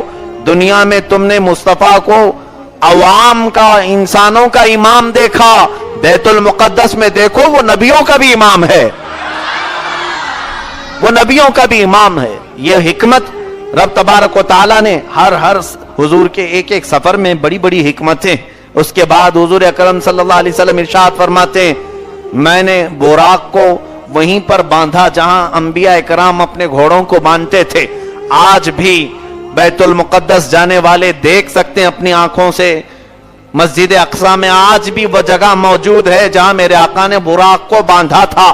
دنیا میں تم نے مصطفیٰ کو عوام کا، انسانوں کا امام دیکھا، بیت المقدس میں دیکھو وہ نبیوں کا بھی امام ہے، وہ نبیوں کا بھی امام ہے. یہ حکمت رب تبارک و تعالیٰ نے ہر حضور کے ایک ایک سفر میں بڑی بڑی حکمتیں. اس کے بعد حضور اکرم صلی اللہ علیہ وسلم ارشاد فرماتے ہیں میں نے براق کو وہیں پر باندھا جہاں انبیاء اکرام اپنے گھوڑوں کو باندھتے تھے. آج بھی بیت المقدس جانے والے دیکھ سکتے ہیں اپنی آنکھوں سے، مسجد اقصی میں آج بھی وہ جگہ موجود ہے جہاں میرے آقا نے براق کو باندھا تھا.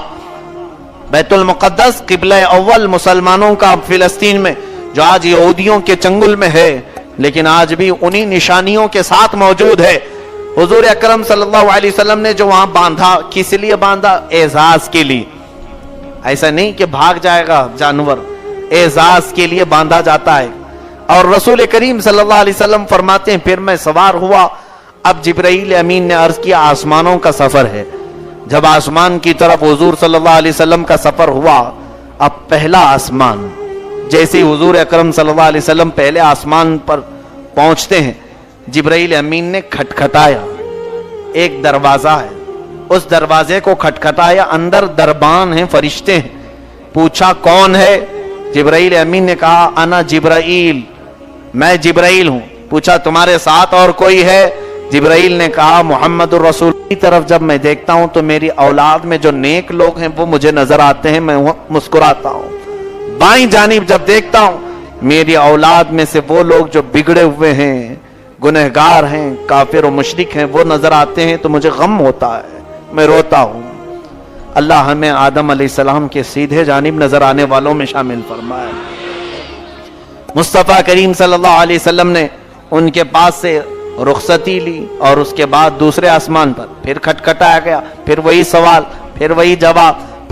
بیت المقدس قبلہ اول مسلمانوں کا فلسطین میں، جو آج یہودیوں کے چنگل میں ہے، لیکن آج بھی انہی نشانیوں کے ساتھ موجود ہے. حضور اکرم صلی اللہ علیہ وسلم نے جو وہاں باندھا، کس لیے باندھا؟ اعزاز کے لیے. ایسا نہیں کہ بھاگ جائے گا جانور، اعزاز کے لیے باندھا جاتا ہے. اور رسول کریم صلی اللہ علیہ وسلم فرماتے ہیں پھر میں سوار ہوا. اب جبرائیل امین نے عرض کیا آسمانوں کا سفر ہے. جب آسمان کی طرف حضور صلی اللہ علیہ وسلم کا سفر ہوا، اب پہلا آسمان، جیسے حضور اکرم صلی اللہ علیہ وسلم پہلے آسمان پر پہنچتے ہیں، جبرائیل امین نے کھٹکھٹایا. ایک دروازہ ہے، اس دروازے کو کھٹکھٹایا، اندر دربان ہیں، فرشتے ہیں. پوچھا کون ہے؟ جبرائیل امین نے کہا انا جبرائیل، میں جبرائیل ہوں. پوچھا تمہارے ساتھ اور کوئی ہے؟ جبرائیل نے کہا محمد الرسول. کی طرف جب میں دیکھتا ہوں تو میری اولاد میں جو نیک لوگ ہیں وہ مجھے نظر آتے ہیں، میں مسکراتا ہوں. بائیں جانب جب دیکھتا ہوں میری اولاد میں سے وہ لوگ جو بگڑے ہوئے ہیں، گنہگار ہیں، کافر و مشرک ہیں، وہ نظر آتے ہیں تو مجھے غم ہوتا ہے، میں روتا ہوں. اللہ ہمیں آدم علیہ السلام کے سیدھے جانب نظر آنے والوں میں شامل فرمائے. مصطفیٰ کریم صلی اللہ علیہ وسلم نے ان کے پاس سے رخصتی لی اور اس کے بعد دوسرے آسمان پر پھر کھٹکھٹایا گیا. پھر وہی سوال، پھر وہی جواب،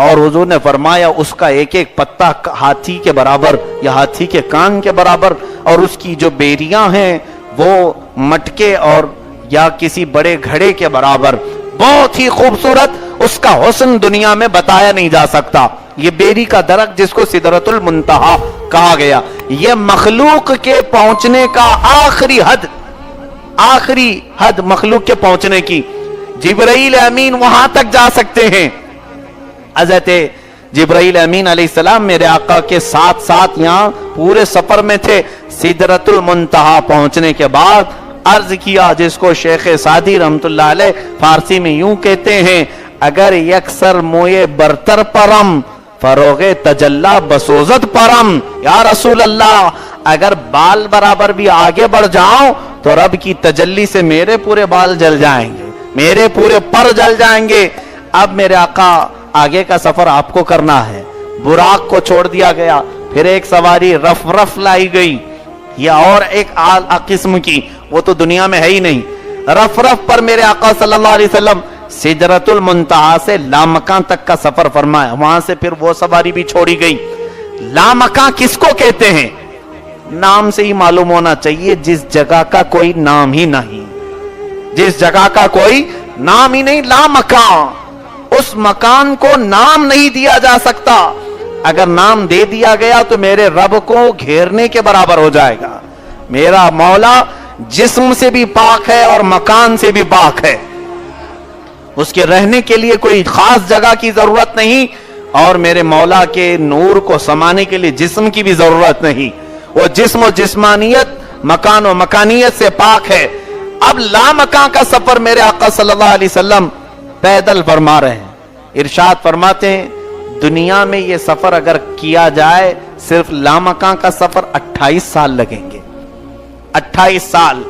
اور حضور نے فرمایا اس کا ایک ایک پتا ہاتھی کے برابر یا ہاتھی کے کان کے برابر، اور اس کی جو بیریاں ہیں وہ مٹکے اور یا کسی بڑے گھڑے کے برابر، بہت ہی خوبصورت، اس کا حسن دنیا میں بتایا نہیں جا سکتا۔ یہ بیری کا درخت جس کو سدرۃ المنتہا کہا گیا، یہ مخلوق کے پہنچنے کا آخری حد مخلوق کے پہنچنے کی، جبرائیل امین وہاں تک جا سکتے ہیں۔ حضرت جبرائیل امین علیہ السلام میرے آقا کے ساتھ ساتھ یہاں پورے سفر میں تھے۔ سدرۃ المنتہا پہنچنے کے بعد عرض کیا، جس کو شیخ سعدی رحمت اللہ علیہ فارسی میں یوں کہتے ہیں، اگر یکسر موئے برتر پرم فروغ تجلا بسوزت پرم، یا رسول اللہ اگر بال برابر بھی آگے بڑھ جاؤں تو رب کی تجلی سے میرے پورے بال جل جائیں گے، میرے پورے پر جل جائیں گے۔ اب میرے آقا آگے کا سفر آپ کو کرنا ہے، براق کو چھوڑ دیا گیا، پھر ایک سواری رف لائی گئی، یا اور ایک قسم کی، وہ تو دنیا میں ہے ہی نہیں۔ رف پر میرے آقا صلی اللہ علیہ وسلم سدرۃ المنتہا سے لامکان تک کا سفر فرمایا، وہاں سے پھر وہ سواری بھی چھوڑی گئی۔ لامکان کس کو کہتے ہیں؟ نام سے ہی معلوم ہونا چاہیے، جس جگہ کا کوئی نام ہی نہیں، جس جگہ کا کوئی نام ہی نہیں، لامکان، اس مکان کو نام نہیں دیا جا سکتا۔ اگر نام دے دیا گیا تو میرے رب کو گھیرنے کے برابر ہو جائے گا۔ میرا مولا جسم سے بھی پاک ہے اور مکان سے بھی پاک ہے، اس کے رہنے کے لیے کوئی خاص جگہ کی ضرورت نہیں، اور میرے مولا کے نور کو سمانے کے لیے جسم کی بھی ضرورت نہیں، وہ جسم و جسمانیت، مکان و مکانیت سے پاک ہے۔ اب لامکان کا سفر میرے آقا صلی اللہ علیہ وسلم پیدل فرما رہے ہیں۔ ارشاد فرماتے ہیں دنیا میں یہ سفر اگر کیا جائے، صرف لامکان کا سفر 28 سال لگیں گے، 28 سال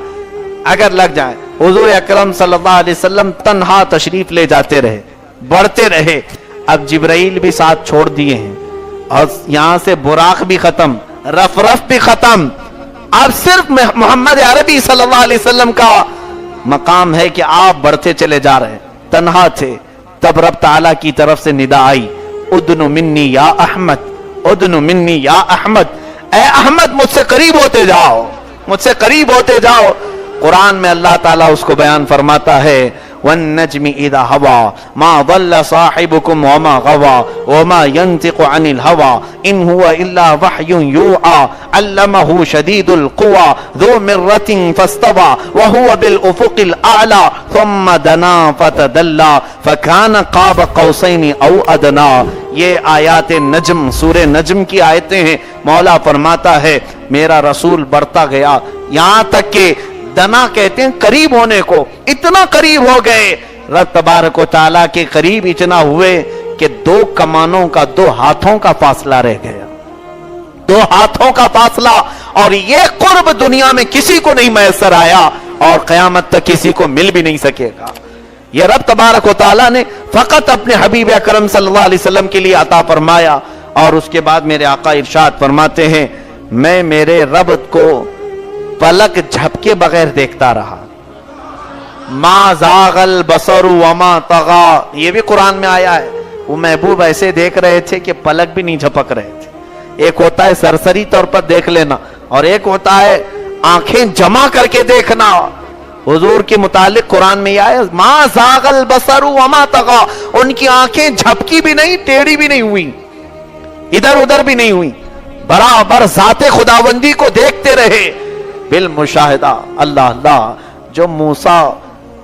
اگر لگ جائے۔ حضور اکرم صلی اللہ علیہ وسلم تنہا تشریف لے جاتے رہے، بڑھتے رہے۔ اب جبرائیل بھی ساتھ چھوڑ دیے ہیں، اور یہاں سے براق بھی ختم، رف بھی ختم، اب صرف محمد عربی صلی اللہ علیہ وسلم کا مقام ہے کہ آپ بڑھتے چلے جا رہے ہیں۔ تنہا تھے، تب رب تعالیٰ کی طرف سے ندا آئی، ادنو منی یا احمد، ادنو منی یا احمد، اے احمد مجھ سے قریب ہوتے جاؤ، مجھ سے قریب ہوتے جاؤ۔ قرآن میں اللہ تعالیٰ اس کو بیان فرماتا ہے وَالنَّجْمِ إِذَا هَوَى مَا ضَلَّ صَاحِبُكُمْ وَمَا غَوَى وَمَا يَنْطِقُ عَنِ الْهَوَى إِنْ هُوَ إِلَّا وَحْيٌ يُوحَى عَلَّمَهُ شَدِيدُ الْقُوَى ذُو مِرَّةٍ فَاسْتَوَى وَهُوَ بِالْأُفُقِ الْأَعْلَى ثُمَّ دَنَا فَتَدَلَّى فَكَانَ قَابَ قَوْسَيْنِ أَوْ أَدْنَى۔ یہ آیات نجم، سورہ نجم کی آیتیں ہیں۔ مولا فرماتا ہے میرا رسول بڑھتا گیا، یہاں تک کہ دنا کہتے ہیں قریب ہونے کو، اتنا قریب ہو گئے رب تبارک و تعالیٰ کے قریب اتنا ہوئے کہ 2 کمانوں کا 2 ہاتھوں کا فاصلہ رہ گیا، 2 ہاتھوں کا فاصلہ، اور یہ قرب دنیا میں کسی کو نہیں میسر آیا اور قیامت تک کسی کو مل بھی نہیں سکے گا۔ یہ رب تبارک و تعالیٰ نے فقط اپنے حبیب اکرم صلی اللہ علیہ وسلم کے لیے عطا فرمایا۔ اور اس کے بعد میرے آقا ارشاد فرماتے ہیں میں میرے رب کو پلک جھپکے بغیر دیکھتا رہا، ما زاغ البصر وما طغى، یہ بھی قرآن میں آیا ہے۔ وہ محبوب ایسے دیکھ رہے تھے کہ پلک بھی نہیں جھپک رہے تھے۔ ایک ہوتا ہے سرسری طور پر دیکھ لینا، اور ایک ہوتا ہے آنکھیں جمع کر کے دیکھنا۔ حضور کے متعلق قرآن میں یہ آیا ما زاغ البصر وما طغى، ان کی آنکھیں جھپکی بھی نہیں، ٹیڑھی بھی نہیں ہوئی، ادھر ادھر بھی نہیں ہوئی، برابر ذات خداوندی کو دیکھتے رہے بالمشاہدہ۔ اللہ اللہ، جو موسیٰ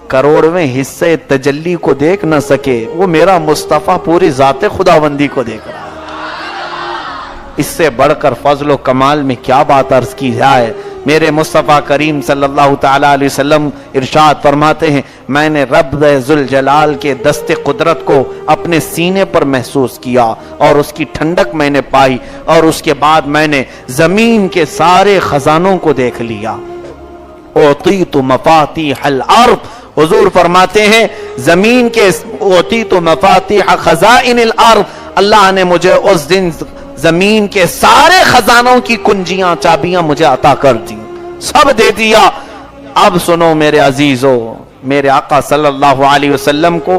کروڑویں حصے تجلی کو دیکھ نہ سکے، وہ میرا مصطفیٰ پوری ذات خداوندی کو دیکھ رہا ہے۔ اس سے بڑھ کر فضل و کمال میں کیا بات عرض کی جائے۔ میرے مصطفیٰ کریم صلی اللہ تعالیٰ علیہ وسلم ارشاد فرماتے ہیں میں نے رب ذوالجلال کے دست قدرت کو اپنے سینے پر محسوس کیا، اور اس کی ٹھنڈک میں نے پائی، اور اس کے بعد میں نے زمین کے سارے خزانوں کو دیکھ لیا۔ اوتیت مفاتیح الارض، حضور فرماتے ہیں زمین کے اوتیت مفاتیح خزائن الارض، اللہ نے مجھے اس دن زمین کے سارے خزانوں کی کنجیاں، چابیاں مجھے عطا کر دی، سب دے دیا۔ اب سنو میرے عزیزو، میرے آقا صلی اللہ علیہ وسلم کو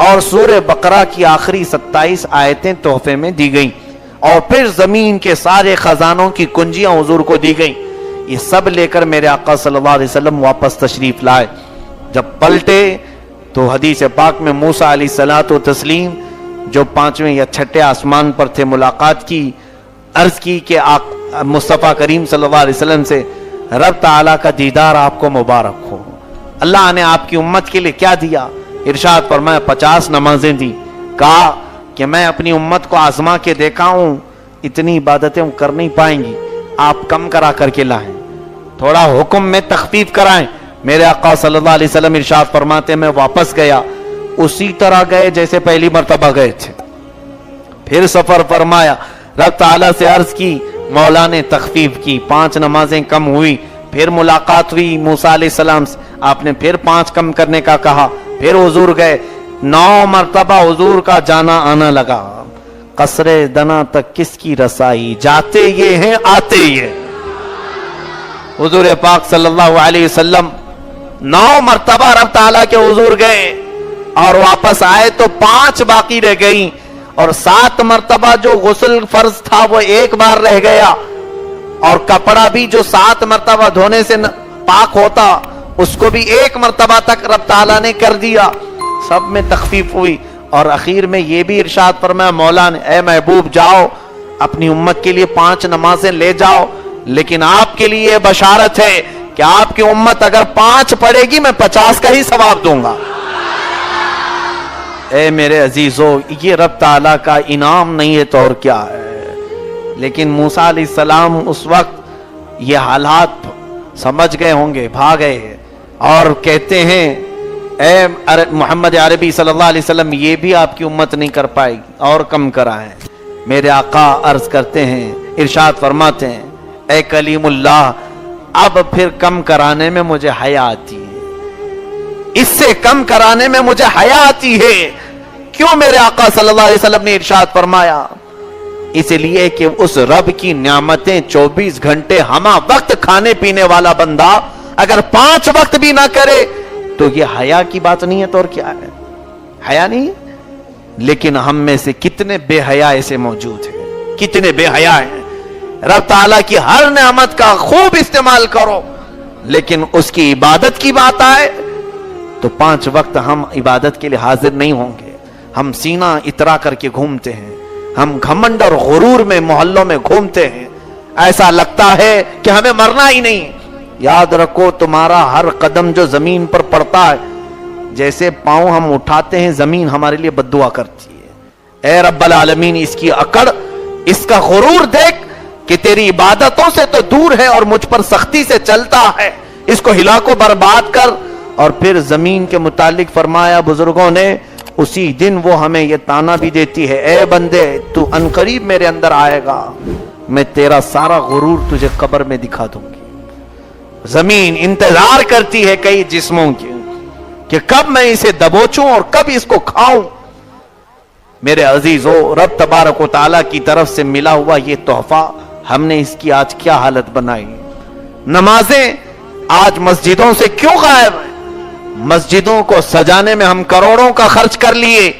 اور سورہ بقرہ کی آخری 27 آیتیں تحفے میں دی گئیں، اور پھر زمین کے سارے خزانوں کی کنجیاں حضور کو دی گئیں۔ یہ سب لے کر میرے آقا صلی اللہ علیہ وسلم واپس تشریف لائے۔ جب پلٹے تو حدیث پاک میں موسیٰ علیہ الصلوۃ والتسلیم جو 5ویں یا 6ٹھے آسمان پر تھے، ملاقات کی، عرض کی کہ مصطفیٰ کریم صلی اللہ علیہ وسلم سے، رب تعالیٰ کا دیدار آپ کو مبارک ہو، اللہ نے آپ کی امت کے لیے کیا دیا؟ ارشاد فرمایا 50 نمازیں دی۔ کہا کہ میں اپنی امت کو آزما کے دیکھا ہوں، اتنی عبادتیں کر نہیں پائیں گی، آپ کم کرا کر کے لائیں، تھوڑا حکم میں تخفیف کرائیں۔ میرے آقا صلی اللہ علیہ وسلم ارشاد فرماتے میں واپس گیا، اسی طرح گئے جیسے پہلی مرتبہ گئے تھے۔ پھر سفر فرمایا، رب تعالیٰ سے عرض کی، مولا نے تخفیف کی، 5 نمازیں کم ہوئی۔ پھر ملاقات ہوئی موسیٰ علیہ السلام سے، آپ نے پھر 5 کم کرنے کا کہا۔ پھر حضور گئے، 9 مرتبہ حضور کا جانا آنا لگا۔ قصر دنا تک کس کی رسائی، جاتے یہ ہیں آتے یہ۔ حضور پاک صلی اللہ علیہ وسلم 9 مرتبہ رب تعالیٰ کے حضور گئے اور واپس آئے تو 5 باقی رہ گئی، اور 7 مرتبہ جو غسل فرض تھا وہ 1 بار رہ گیا، اور کپڑا بھی جو 7 مرتبہ دھونے سے پاک ہوتا اس کو بھی 1 مرتبہ تک رب تعالیٰ نے کر دیا۔ سب میں تخفیف ہوئی، اور اخیر میں یہ بھی ارشاد فرمایا مولا نے، اے محبوب جاؤ اپنی امت کے لیے 5 نمازیں لے جاؤ، لیکن آپ کے لیے بشارت ہے کہ آپ کی امت اگر 5 پڑھے گی میں 50 کا ہی ثواب دوں گا۔ اے میرے عزیزو، یہ رب تعالیٰ کا انعام نہیں ہے تو اور کیا ہے؟ لیکن موسیٰ علیہ السلام اس وقت یہ حالات سمجھ گئے ہوں گے، بھاگے، اور کہتے ہیں اے محمد عربی صلی اللہ علیہ وسلم یہ بھی آپ کی امت نہیں کر پائے گی، اور کم کرائیں۔ میرے آقا عرض کرتے ہیں، ارشاد فرماتے ہیں، اے کلیم اللہ، اب پھر کم کرانے میں مجھے حیا آتی ہے، اس سے کم کرانے میں مجھے حیا آتی ہے۔ کیوں؟ میرے آقا صلی اللہ علیہ وسلم نے ارشاد فرمایا، اس لیے کہ اس رب کی نعمتیں 24 گھنٹے ہمہ وقت کھانے پینے والا بندہ اگر 5 وقت بھی نہ کرے تو یہ حیا کی بات نہیں ہے تو اور کیا ہے؟ حیا نہیں ہے۔ لیکن ہم میں سے کتنے بے حیا ایسے موجود ہیں، کتنے بے حیا ہیں۔ رب تعالیٰ کی ہر نعمت کا خوب استعمال کرو، لیکن اس کی عبادت کی بات آئے تو 5 وقت ہم عبادت کے لیے حاضر نہیں ہوں گے۔ ہم سینہ اترا کر کے گھومتے ہیں، ہم گھمنڈ اور غرور میں محلوں میں گھومتے ہیں، ایسا لگتا ہے کہ ہمیں مرنا ہی نہیں۔ یاد رکھو تمہارا ہر قدم جو زمین پر پڑتا ہے، جیسے پاؤں ہم اٹھاتے ہیں زمین ہمارے لیے بد دعا کرتی ہے۔ اے رب العالمین، اس کی اکڑ، اس کا غرور دیکھ کہ تیری عبادتوں سے تو دور ہے اور مجھ پر سختی سے چلتا ہے، اس کو ہلا کو برباد کر۔ اور پھر زمین کے متعلق فرمایا بزرگوں نے، اسی دن وہ ہمیں یہ تانا بھی دیتی ہے، اے بندے تو انقریب میرے اندر آئے گا، میں تیرا سارا غرور تجھے قبر میں دکھا دوں گی۔ زمین انتظار کرتی ہے کئی جسموں کی کہ کب میں اسے دبوچوں اور کب اس کو کھاؤں۔ میرے عزیزو، رب تبارک و تعالیٰ کی طرف سے ملا ہوا یہ تحفہ، ہم نے اس کی آج کیا حالت بنائی۔ نمازیں آج مسجدوں سے کیوں غائب ہیں؟ مسجدوں کو سجانے میں ہم کروڑوں کا خرچ کر لیے،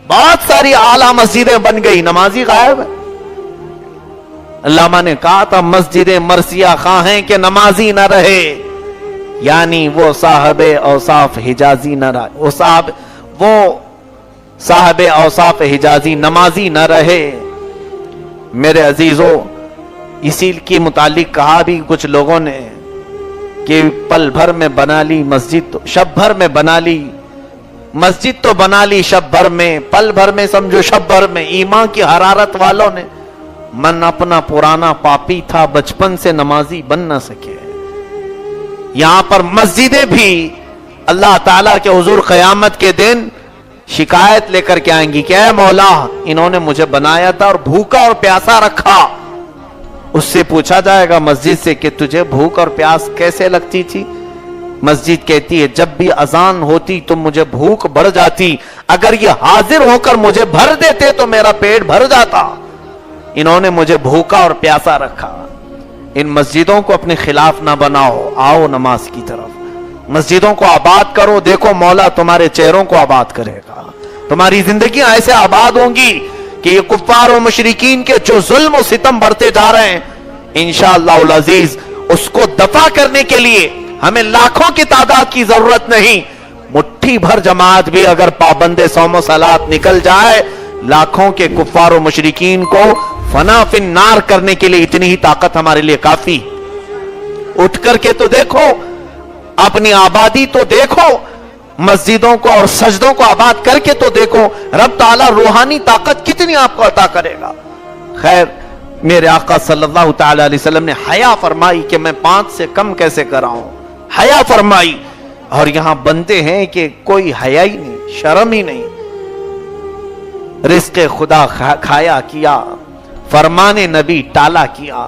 بہت ساری اعلیٰ مسجدیں بن گئی، نمازی غائب ہے۔ علامہ نے کہا تھا مسجد مرثیہ خواہ ہیں کہ نمازی نہ رہے، یعنی وہ صاحب اوصاف حجازی نہ رہے، وہ صاحب اوصاف حجازی نمازی نہ رہے۔ میرے عزیزو، اسی کے متعلق کہا بھی کچھ لوگوں نے کہ پل بھر میں بنا لی مسجد، شب بھر میں بنا لی مسجد، تو بنا لی شب بھر میں، پل بھر میں سمجھو شب بھر میں۔ ایمان کی حرارت والوں نے، من اپنا پرانا پاپی تھا، بچپن سے نمازی بن نہ سکے۔ یہاں پر مسجدیں بھی اللہ تعالیٰ کے حضور قیامت کے دن شکایت لے کر کے آئیں گی کہ اے مولا، انہوں نے مجھے بنایا تھا اور بھوکا اور پیاسا رکھا۔ اس سے پوچھا جائے گا مسجد سے کہ تجھے بھوک اور پیاس کیسے لگتی تھی؟ مسجد کہتی ہے جب بھی اذان ہوتی تو مجھے بھوک بڑھ جاتی، اگر یہ حاضر ہو کر مجھے بھر دیتے تو میرا پیٹ بھر جاتا، انہوں نے مجھے بھوکا اور پیاسا رکھا۔ ان مسجدوں کو اپنے خلاف نہ بناؤ، آؤ نماز کی طرف، مسجدوں کو آباد کرو، دیکھو مولا تمہارے چہروں کو آباد کرے گا۔ تمہاری زندگیاں ایسے آباد ہوں گی کہ یہ کفار و مشرکین کے جو ظلم و ستم بڑھتے جا رہے ہیں انشاءاللہ العزیز اس کو دفع کرنے کے لیے ہمیں لاکھوں کی تعداد کی ضرورت نہیں، مٹھی بھر جماعت بھی اگر پابند صوم و صلات نکل جائے لاکھوں کے کفار و مشرکین کو فنا فی النار کرنے کے لیے اتنی ہی طاقت ہمارے لیے کافی۔ اٹھ کر کے تو دیکھو، اپنی آبادی تو دیکھو، مسجدوں کو اور سجدوں کو آباد کر کے تو دیکھو، رب تعالیٰ روحانی طاقت کتنی آپ کو عطا کرے گا۔ خیر، میرے آقا صلی اللہ تعالی علیہ وسلم نے حیا فرمائی کہ میں 5 سے کم کیسے کراؤں، حیا فرمائی، اور یہاں بنتے ہیں کہ کوئی حیا ہی نہیں، شرم ہی نہیں۔ رزق خدا کھایا کیا، فرمان نبی ٹالا کیا،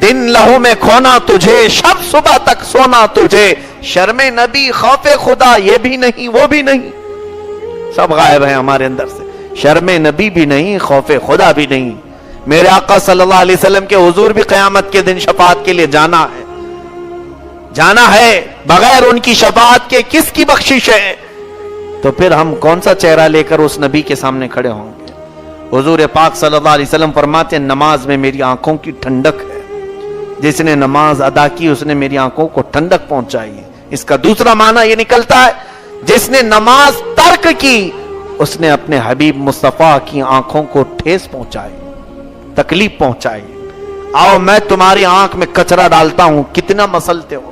دن لہو میں کھونا تجھے، شب صبح تک سونا تجھے، شرم نبی خوف خدا یہ بھی نہیں وہ بھی نہیں، سب غائب ہیں ہمارے اندر سے، شرم نبی بھی نہیں خوف خدا بھی نہیں۔ میرے آقا صلی اللہ علیہ وسلم کے حضور بھی قیامت کے دن شفاعت کے لیے جانا ہے، بغیر ان کی شفاعت کے کس کی بخشش ہے؟ تو پھر ہم کون سا چہرہ لے کر اس نبی کے سامنے کھڑے ہوں گے؟ حضور پاک صلی اللہ علیہ وسلم فرماتے ہیں نماز میں میری آنکھوں کی ٹھنڈک ہے، جس نے نماز ادا کی اس نے میری آنکھوں کو ٹھنڈک پہنچائی ہے۔ اس کا دوسرا معنی یہ نکلتا ہے جس نے نماز ترک کی اس نے اپنے حبیب مصطفیٰ کی آنکھوں کو ٹھیس پہنچائی، تکلیف پہنچائی۔ آؤ میں تمہاری آنکھ میں کچرا ڈالتا ہوں، کتنا مسلتے ہو،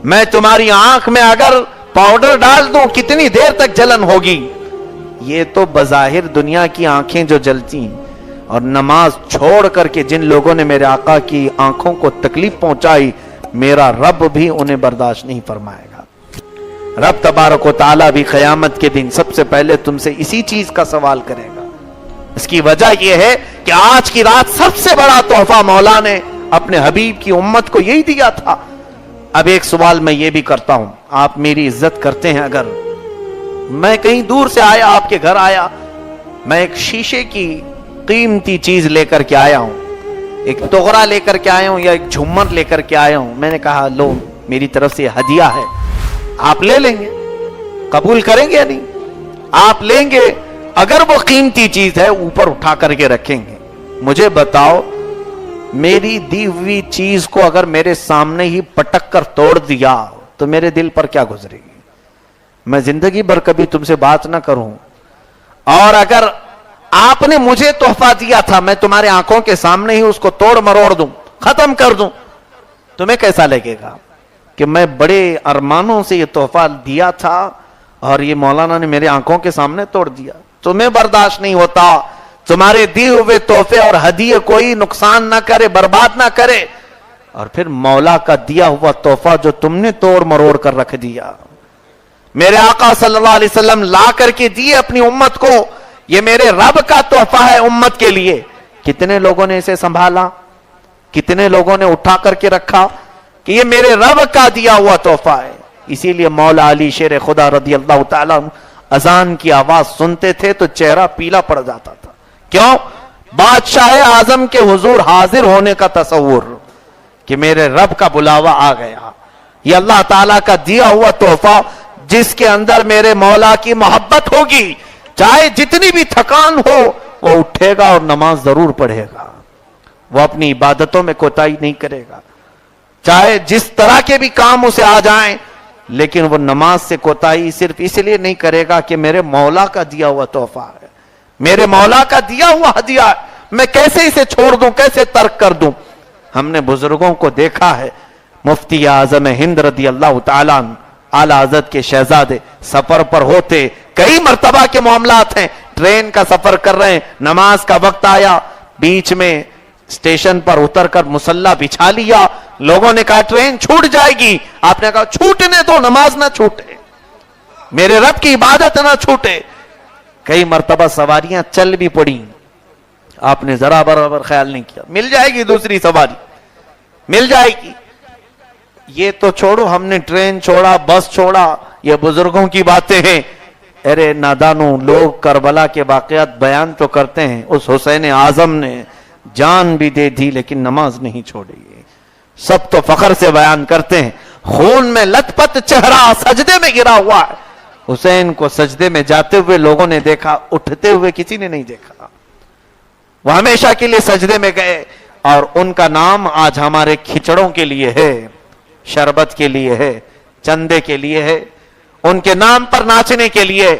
میں تمہاری آنکھ میں اگر پاؤڈر ڈال دوں کتنی دیر تک جلن ہوگی۔ یہ تو بظاہر دنیا کی آنکھیں جو جلتی ہیں، اور نماز چھوڑ کر کے جن لوگوں نے میرے آقا کی آنکھوں کو تکلیف پہنچائی میرا رب بھی انہیں برداشت نہیں فرمائے گا۔ رب تبارک و تعالیٰ بھی قیامت کے دن سب سے پہلے تم سے اسی چیز کا سوال کرے گا۔ اس کی وجہ یہ ہے کہ آج کی رات سب سے بڑا تحفہ مولا نے اپنے حبیب کی امت کو یہی دیا تھا۔ اب ایک سوال میں یہ بھی کرتا ہوں، آپ میری عزت کرتے ہیں، اگر میں کہیں دور سے آیا آپ کے گھر آیا، میں ایک شیشے کی قیمتی چیز لے کر کے آیا ہوں، ایک توغرا لے کر کے آیا ہوں یا ایک جھومر لے کر کے آیا ہوں، میں نے کہا لو میری طرف سے ہدیہ ہے، آپ لے لیں گے؟ قبول کریں گے یا نہیں؟ آپ لیں گے؟ اگر وہ قیمتی چیز ہے اوپر اٹھا کر کے رکھیں گے۔ مجھے بتاؤ میری دی ہوئی چیز کو اگر میرے سامنے ہی پٹک کر توڑ دیا تو میرے دل پر کیا گزرے گی؟ میں زندگی بھر کبھی تم سے بات نہ کروں، اور اگر آپ نے مجھے تحفہ دیا تھا میں تمہارے آنکھوں کے سامنے ہی اس کو توڑ مروڑ دوں، ختم کر دوں، تمہیں کیسا لگے گا کہ میں بڑے ارمانوں سے یہ تحفہ دیا تھا اور یہ مولانا نے میرے آنکھوں کے سامنے توڑ دیا؟ تمہیں برداشت نہیں ہوتا تمہارے دیے ہوئے تحفے اور ہدیے کوئی نقصان نہ کرے، برباد نہ کرے، اور پھر مولا کا دیا ہوا تحفہ جو تم نے توڑ مروڑ کر رکھ دیا۔ میرے آقا صلی اللہ علیہ وسلم لا کر کے دیے اپنی امت کو، یہ میرے رب کا تحفہ ہے امت کے لیے۔ کتنے لوگوں نے اسے سنبھالا، کتنے لوگوں نے اٹھا کر کے رکھا کہ یہ میرے رب کا دیا ہوا تحفہ ہے۔ اسی لیے مولا علی شیر خدا رضی اللہ تعالیٰ اذان کی آواز سنتے تھے تو چہرہ پیلا پڑ جاتا تھا۔ کیوں؟ بادشاہ اعظم کے حضور حاضر ہونے کا تصور کہ میرے رب کا بلاوا آ گیا، یہ اللہ تعالیٰ کا دیا ہوا تحفہ جس کے اندر میرے مولا کی محبت ہوگی، چاہے جتنی بھی تھکان ہو وہ اٹھے گا اور نماز ضرور پڑھے گا، وہ اپنی عبادتوں میں کوتاہی نہیں کرے گا، چاہے جس طرح کے بھی کام اسے آ جائیں، لیکن وہ نماز سے کوتاہی صرف اس لیے نہیں کرے گا کہ میرے مولا کا دیا ہوا تحفہ ہے، میرے مولا کا دیا ہوا ہدیہ ہے، میں کیسے اسے چھوڑ دوں، کیسے ترک کر دوں؟ ہم نے بزرگوں کو دیکھا ہے، مفتی اعظم ہند رضی اللہ تعالیٰ عنہ اعلیٰ حضرت کے شہزادے سفر پر ہوتے، کئی مرتبہ کے معاملات ہیں، ٹرین کا سفر کر رہے ہیں، نماز کا وقت آیا، بیچ میں اسٹیشن پر اتر کر مصلی بچھا لیا، لوگوں نے کہا ٹرین چھوٹ جائے گی، آپ نے کہا چھوٹنے دو، نماز نہ چھوٹے، میرے رب کی عبادت نہ چھوٹے۔ کئی مرتبہ سواریاں چل بھی پڑی، آپ نے ذرا برابر خیال نہیں کیا، مل جائے گی دوسری سواری، مل جائے گی۔ یہ تو چھوڑو، ہم نے ٹرین چھوڑا، بس چھوڑا، یہ بزرگوں کی باتیں ہیں۔ ارے نادانوں، لوگ کربلا کے واقعات بیان تو کرتے ہیں، اس حسین اعظم نے جان بھی دے دی لیکن نماز نہیں چھوڑی، سب تو فخر سے بیان کرتے ہیں، خون میں لت پت چہرہ سجدے میں گرا ہوا ہے، حسین کو سجدے میں جاتے ہوئے لوگوں نے دیکھا, اٹھتے ہوئے کسی نے نہیں دیکھا. وہ ہمیشہ کے لیے سجدے میں گئے, اور ان کا نام آج ہمارے کھچڑوں کے لیے ہے, شربت کے لیے ہے, چندے کے لیے ہے, ان کے نام پر ناچنے کے لیے.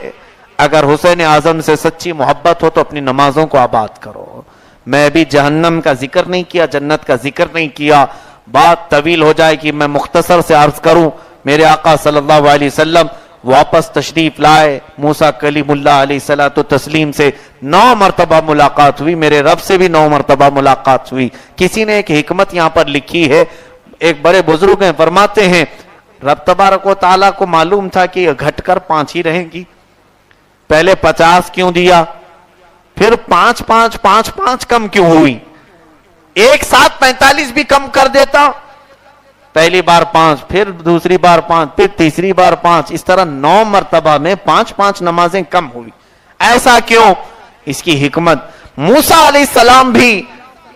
اگر حسین اعظم سے سچی محبت ہو تو اپنی نمازوں کو آباد کرو. میں بھی جہنم کا ذکر نہیں کیا, جنت کا ذکر نہیں کیا, بات طویل ہو جائے گی, میں مختصر سے عرض کروں. میرے آقا صلی اللہ علیہ وسلم واپس تشریف لائے, موسیٰ کلیم اللہ علیہ الصلوۃ والتسلیم سے 9 مرتبہ ملاقات ہوئی, میرے رب سے بھی 9 مرتبہ ملاقات ہوئی. کسی نے ایک حکمت یہاں پر لکھی ہے, ایک بڑے بزرگ ہیں, فرماتے ہیں رب تبارک و تعالیٰ کو معلوم تھا کہ یہ گھٹ کر 5 ہی رہیں گی, پہلے 50 کیوں دیا, پھر 5 کم کیوں ہوئی, ایک ساتھ 45 بھی کم کر دیتا, پہلی بار 5, پھر دوسری بار 5, پھر تیسری بار 5, اس طرح 9 مرتبہ میں 5 نمازیں کم ہوئی. ایسا کیوں؟ اس کی حکمت, موسیٰ علیہ السلام بھی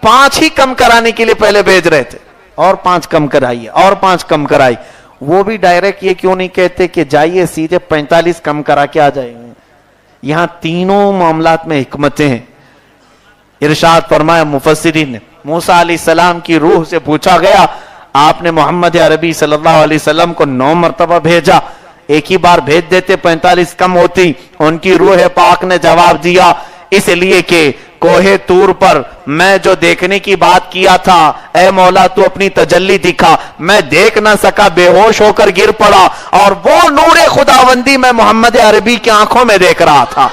5 ہی کم کرانے کے لیے پہلے بھیج رہے تھے, اور 5 کم کرائیے, اور 5 کم کرائی. وہ بھی ڈائریکٹ یہ کیوں نہیں کہتے کہ جائیے سیدھے 45 کم کرا کے آ جائیں گے؟ یہاں تینوں معاملات میں حکمتیں ہیں. ارشاد فرمایا مفسرین نے, موسیٰ علیہ السلام کی روح سے پوچھا گیا, آپ نے محمد عربی صلی اللہ علیہ وسلم کو 9 مرتبہ بھیجا, ایک ہی بار بھیج دیتے 45 کم ہوتی. ان کی روح پاک نے جواب دیا, اس لیے کہ کوہ طور پر میں جو دیکھنے کی بات کیا تھا, اے مولا تو اپنی تجلی دکھا, میں دیکھ نہ سکا, بے ہوش ہو کر گر پڑا, اور وہ نور خداوندی میں محمد عربی کی آنکھوں میں دیکھ رہا تھا.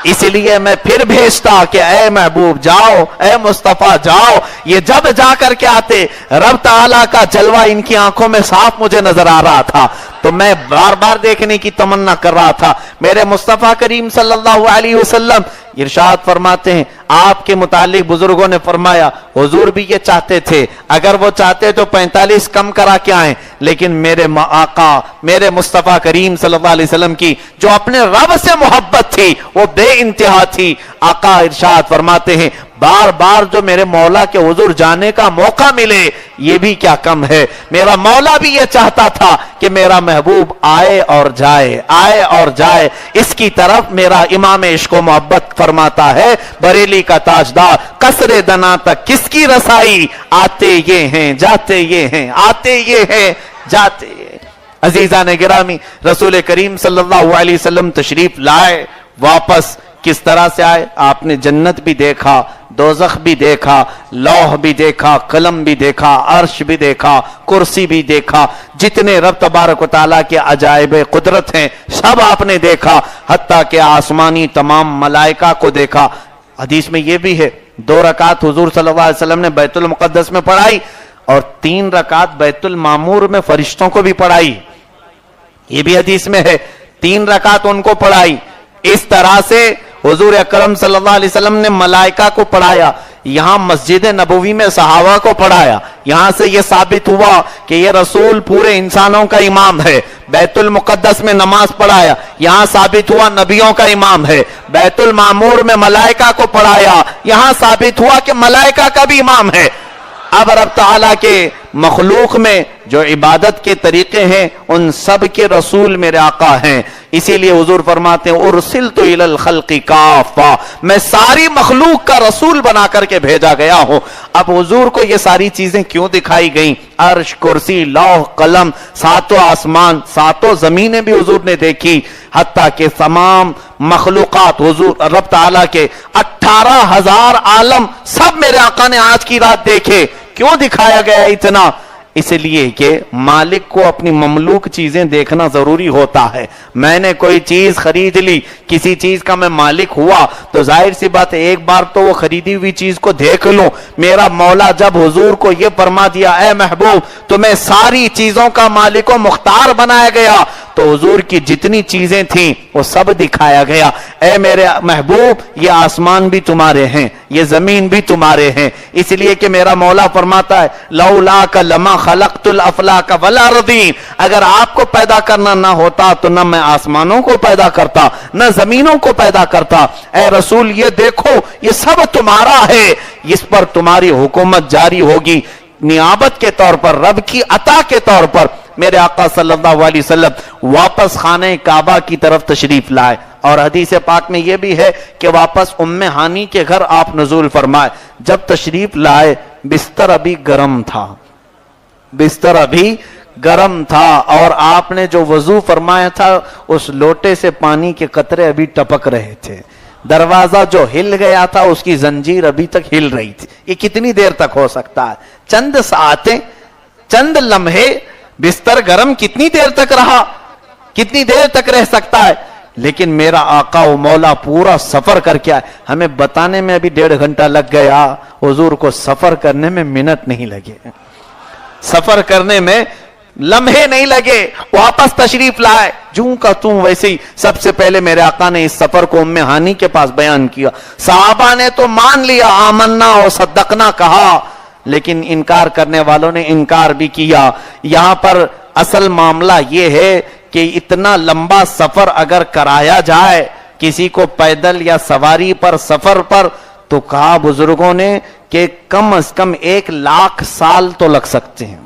اس لیے میں پھر بھیجتا کہ اے محبوب جاؤ, اے مصطفیٰ جاؤ. یہ جب جا کر کے آتے, رب تعالیٰ کا جلوہ ان کی آنکھوں میں صاف مجھے نظر آ رہا تھا, تو میں بار بار دیکھنے کی تمنا کر رہا تھا. میرے مصطفیٰ کریم صلی اللہ علیہ وسلم ارشاد فرماتے ہیں, آپ کے متعلق بزرگوں نے فرمایا حضور بھی یہ چاہتے تھے, اگر وہ چاہتے تو 45 کم کرا کے آئیں, لیکن میرے آقا میرے مصطفیٰ کریم صلی اللہ علیہ وسلم کی جو اپنے رب سے محبت تھی وہ بے انتہا تھی. آقا ارشاد فرماتے ہیں بار بار جو میرے مولا کے حضور جانے کا موقع ملے یہ بھی کیا کم ہے. میرا مولا بھی یہ چاہتا تھا کہ میرا محبوب آئے اور جائے, آئے اور جائے. اس کی طرف میرا امام عشق و محبت فرماتا ہے, بریلی کا تاجدار قصر دنا تک کس کی رسائی, آتے یہ ہیں جاتے یہ ہیں, آتے یہ ہیں جاتے یہ. عزیزان گرامی, رسول کریم صلی اللہ علیہ وسلم تشریف لائے, واپس کس طرح سے آئے؟ آپ نے جنت بھی دیکھا, دوزخ بھی دیکھا, لوح بھی دیکھا, قلم بھی دیکھا, عرش بھی دیکھا, کرسی بھی دیکھا, جتنے رب تبارک و تعالیٰ کے عجائب قدرت ہیں سب آپ نے دیکھا, حتیٰ کہ آسمانی تمام ملائکہ کو دیکھا. حدیث میں یہ بھی ہے 2 رکعت حضور صلی اللہ علیہ وسلم نے بیت المقدس میں پڑھائی, اور 3 رکعت بیت المعمور میں فرشتوں کو بھی پڑھائی. یہ بھی حدیث میں ہے, 3 رکعت ان کو پڑھائی. اس طرح سے حضور اکرم صلی اللہ علیہ وسلم نے ملائکہ کو پڑھایا, یہاں مسجد نبوی میں صحابہ کو پڑھایا. یہاں سے یہ ثابت ہوا کہ یہ رسول پورے انسانوں کا امام ہے. بیت المقدس میں نماز پڑھایا, یہاں ثابت ہوا نبیوں کا امام ہے. بیت المعمور میں ملائکہ کو پڑھایا, یہاں ثابت ہوا کہ ملائکہ کا بھی امام ہے. اب رب تعالیٰ کے مخلوق میں جو عبادت کے طریقے ہیں ان سب کے رسول میرے آقا ہیں. اسی لیے حضور فرماتے ہیں ارسلت الی الخلق کافہ, میں ساری مخلوق کا رسول بنا کر کے بھیجا گیا ہوں. اب حضور کو یہ ساری چیزیں کیوں دکھائی گئیں؟ عرش, کرسی, لوح, قلم, 7 آسمان, 7 زمینیں بھی حضور نے دیکھی, حتیٰ کہ تمام مخلوقات حضور رب تعالیٰ کے 18,000 عالم سب میرے آقا نے آج کی رات دیکھے. کیوں دکھایا گیا اتنا؟ اس لیے کہ مالک کو اپنی مملوک چیزیں دیکھنا ضروری ہوتا ہے. میں نے کوئی چیز خرید لی, کسی چیز کا میں مالک ہوا, تو ظاہر سی بات ہے ایک بار تو وہ خریدی ہوئی چیز کو دیکھ لوں. میرا مولا جب حضور کو یہ فرما دیا اے محبوب تمہیں ساری چیزوں کا مالک و مختار بنایا گیا, تو حضور کی جتنی چیزیں تھیں وہ سب دکھایا گیا. اے میرے محبوب یہ آسمان بھی تمہارے ہیں, یہ زمین بھی تمہارے ہیں. اس لیے کہ میرا مولا فرماتا ہے لولاک لما خلقت الافلاک والارضین, اگر آپ کو پیدا کرنا نہ ہوتا تو نہ میں آسمانوں کو پیدا کرتا نہ زمینوں کو پیدا کرتا. اے رسول یہ دیکھو یہ سب تمہارا ہے, اس پر تمہاری حکومت جاری ہوگی. نیابت کے طور پر, رب کی عطا کے طور پر میرے آقا صلی اللہ علیہ وسلم واپس خانہ کعبہ کی طرف تشریف لائے، اور حدیث پاک میں یہ بھی ہے کہ واپس ام ہانی کے گھر آپ نزول فرمائے۔ جب تشریف لائے بستر ابھی گرم تھا، بستر ابھی گرم تھا، اور آپ نے جو وضو فرمایا تھا اس لوٹے سے پانی کے قطرے ابھی ٹپک رہے تھے، دروازہ جو ہل گیا تھا اس کی زنجیر ابھی تک ہل رہی تھی۔ یہ کتنی دیر تک ہو سکتا ہے؟ چند ساعتیں، چند لمحے، بستر گرم کتنی دیر تک رہا؟ کتنی دیر تک رہ سکتا ہے؟ لیکن میرا آقا و مولا پورا سفر کر کے آئے، ہمیں بتانے میں ابھی 1.5 گھنٹہ لگ گیا، حضور کو سفر کرنے میں منٹ نہیں لگے، سفر کرنے میں لمحے نہیں لگے، واپس تشریف لائے۔ جوں کا توں ویسے ہی سب سے پہلے میرے آقا نے اس سفر کو ام ہانی کے پاس بیان کیا، صحابہ نے تو مان لیا، آمنا و صدقنا کہا، لیکن انکار کرنے والوں نے انکار بھی کیا۔ یہاں پر اصل معاملہ یہ ہے کہ اتنا لمبا سفر اگر کرایا جائے کسی کو پیدل یا سواری پر، سفر پر، تو کہا بزرگوں نے کہ کم از کم 1,00,000 سال تو لگ سکتے ہیں،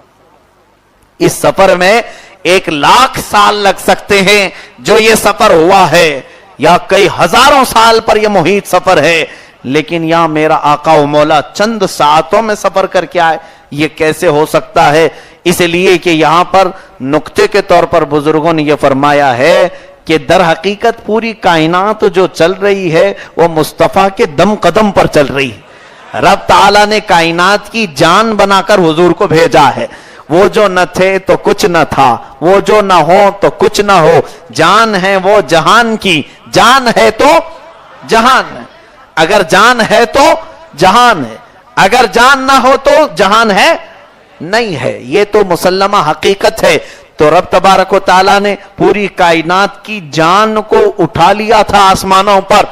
اس سفر میں 1,00,000 سال لگ سکتے ہیں جو یہ سفر ہوا ہے، یا کئی ہزاروں سال پر یہ محیط سفر ہے، لیکن یہاں میرا آقا و مولا چند ساعتوں میں سفر کر کے آئے۔ یہ کیسے ہو سکتا ہے؟ اس لیے کہ یہاں پر نقطے کے طور پر بزرگوں نے یہ فرمایا ہے کہ در حقیقت پوری کائنات جو چل رہی ہے وہ مصطفیٰ کے دم قدم پر چل رہی ہے۔ رب تعالیٰ نے کائنات کی جان بنا کر حضور کو بھیجا ہے۔ وہ جو نہ تھے تو کچھ نہ تھا، وہ جو نہ ہو تو کچھ نہ ہو، جان ہے وہ جہان کی، جان ہے تو جہان ہے۔ اگر جان ہے تو جہان ہے، اگر جان نہ ہو تو جہان ہے نہیں ہے، یہ تو مسلمہ حقیقت ہے۔ تو رب تبارک و تعالیٰ نے پوری کائنات کی جان کو اٹھا لیا تھا آسمانوں پر،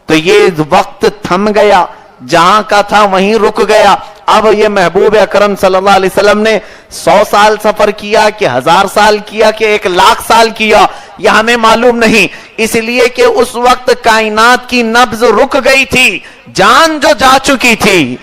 تو یہ وقت تھم گیا، جہاں کا تھا وہیں رک گیا۔ اب یہ محبوب اکرم صلی اللہ علیہ وسلم نے 100 سال سفر کیا کہ 1000 سال کیا کہ 1,00,000 سال کیا، یہ ہمیں معلوم نہیں، اس لیے کہ اس وقت کائنات کی نبض رک گئی تھی، جان جو جا چکی تھی،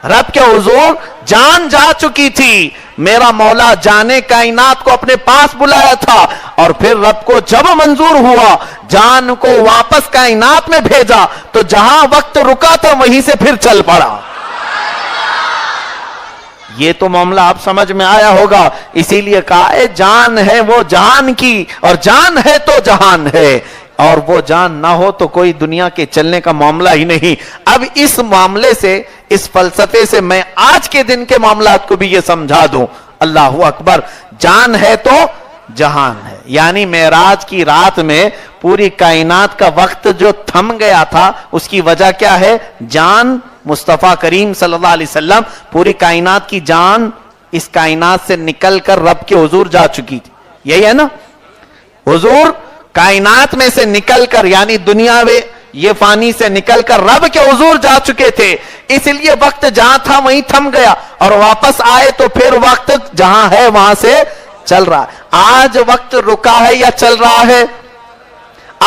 رب کے حضور جان جا چکی تھی۔ میرا مولا جانے کائنات کو اپنے پاس بلایا تھا، اور پھر رب کو جب منظور ہوا جان کو واپس کائنات میں بھیجا، تو جہاں وقت رکا تھا وہیں سے پھر چل پڑا۔ یہ تو معاملہ آپ سمجھ میں آیا ہوگا، اسی لیے کہا ہے جان ہے وہ جہان کی، اور جان ہے تو جہان ہے، اور وہ جان نہ ہو تو کوئی دنیا کے چلنے کا معاملہ ہی نہیں۔ اب اس معاملے سے، اس فلسفے سے میں آج کے دن کے معاملات کو بھی یہ سمجھا دوں۔ اللہ اکبر، جان ہے تو جہان ہے، یعنی معراج کی رات میں پوری کائنات کا وقت جو تھم گیا تھا اس کی وجہ کیا ہے؟ جان مصطفیٰ کریم صلی اللہ علیہ وسلم، پوری کائنات کی جان اس کائنات سے نکل کر رب کے حضور جا چکی تھی، یہی ہے نا؟ حضور کائنات میں سے نکل کر، یعنی دنیا میں یہ فانی سے نکل کر رب کے حضور جا چکے تھے، اس لیے وقت جہاں تھا وہیں تھم گیا، اور واپس آئے تو پھر وقت جہاں ہے وہاں سے چل رہا ہے۔ آج وقت رکا ہے یا چل رہا ہے؟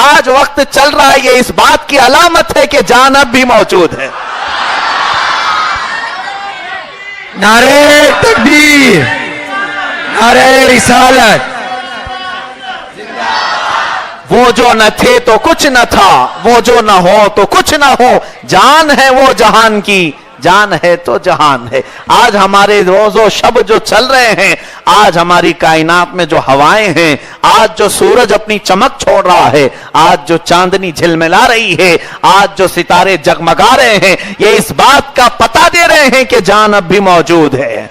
آج وقت چل رہا ہے، یہ اس بات کی علامت ہے کہ جان اب بھی موجود ہے۔ نعرہ تکبیر، نعرہ رسالت۔ وہ جو نہ تھے تو کچھ نہ تھا، وہ جو نہ ہو تو کچھ نہ ہو، جان ہے وہ جہان کی، جان ہے تو جہان ہے۔ آج ہمارے روز و شب جو چل رہے ہیں، آج ہماری کائنات میں جو ہوائیں ہیں، آج جو سورج اپنی چمک چھوڑ رہا ہے، آج جو چاندنی جھلملا رہی ہے، آج جو ستارے جگمگا رہے ہیں، یہ اس بات کا پتہ دے رہے ہیں کہ جان اب بھی موجود ہے،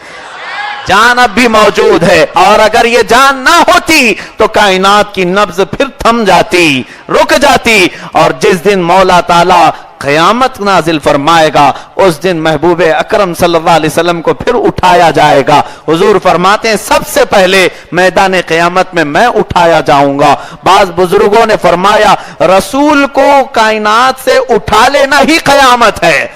جان اب بھی موجود ہے۔ اور اگر یہ جان نہ ہوتی تو کائنات کی نبض پھر تھم جاتی، رک جاتی، اور جس دن مولا تعالی قیامت نازل فرمائے گا اس دن محبوب اکرم صلی اللہ علیہ وسلم کو پھر اٹھایا جائے گا۔ حضور فرماتے ہیں سب سے پہلے میدان قیامت میں میں اٹھایا جاؤں گا۔ بعض بزرگوں نے فرمایا رسول کو کائنات سے اٹھا لینا ہی قیامت ہے،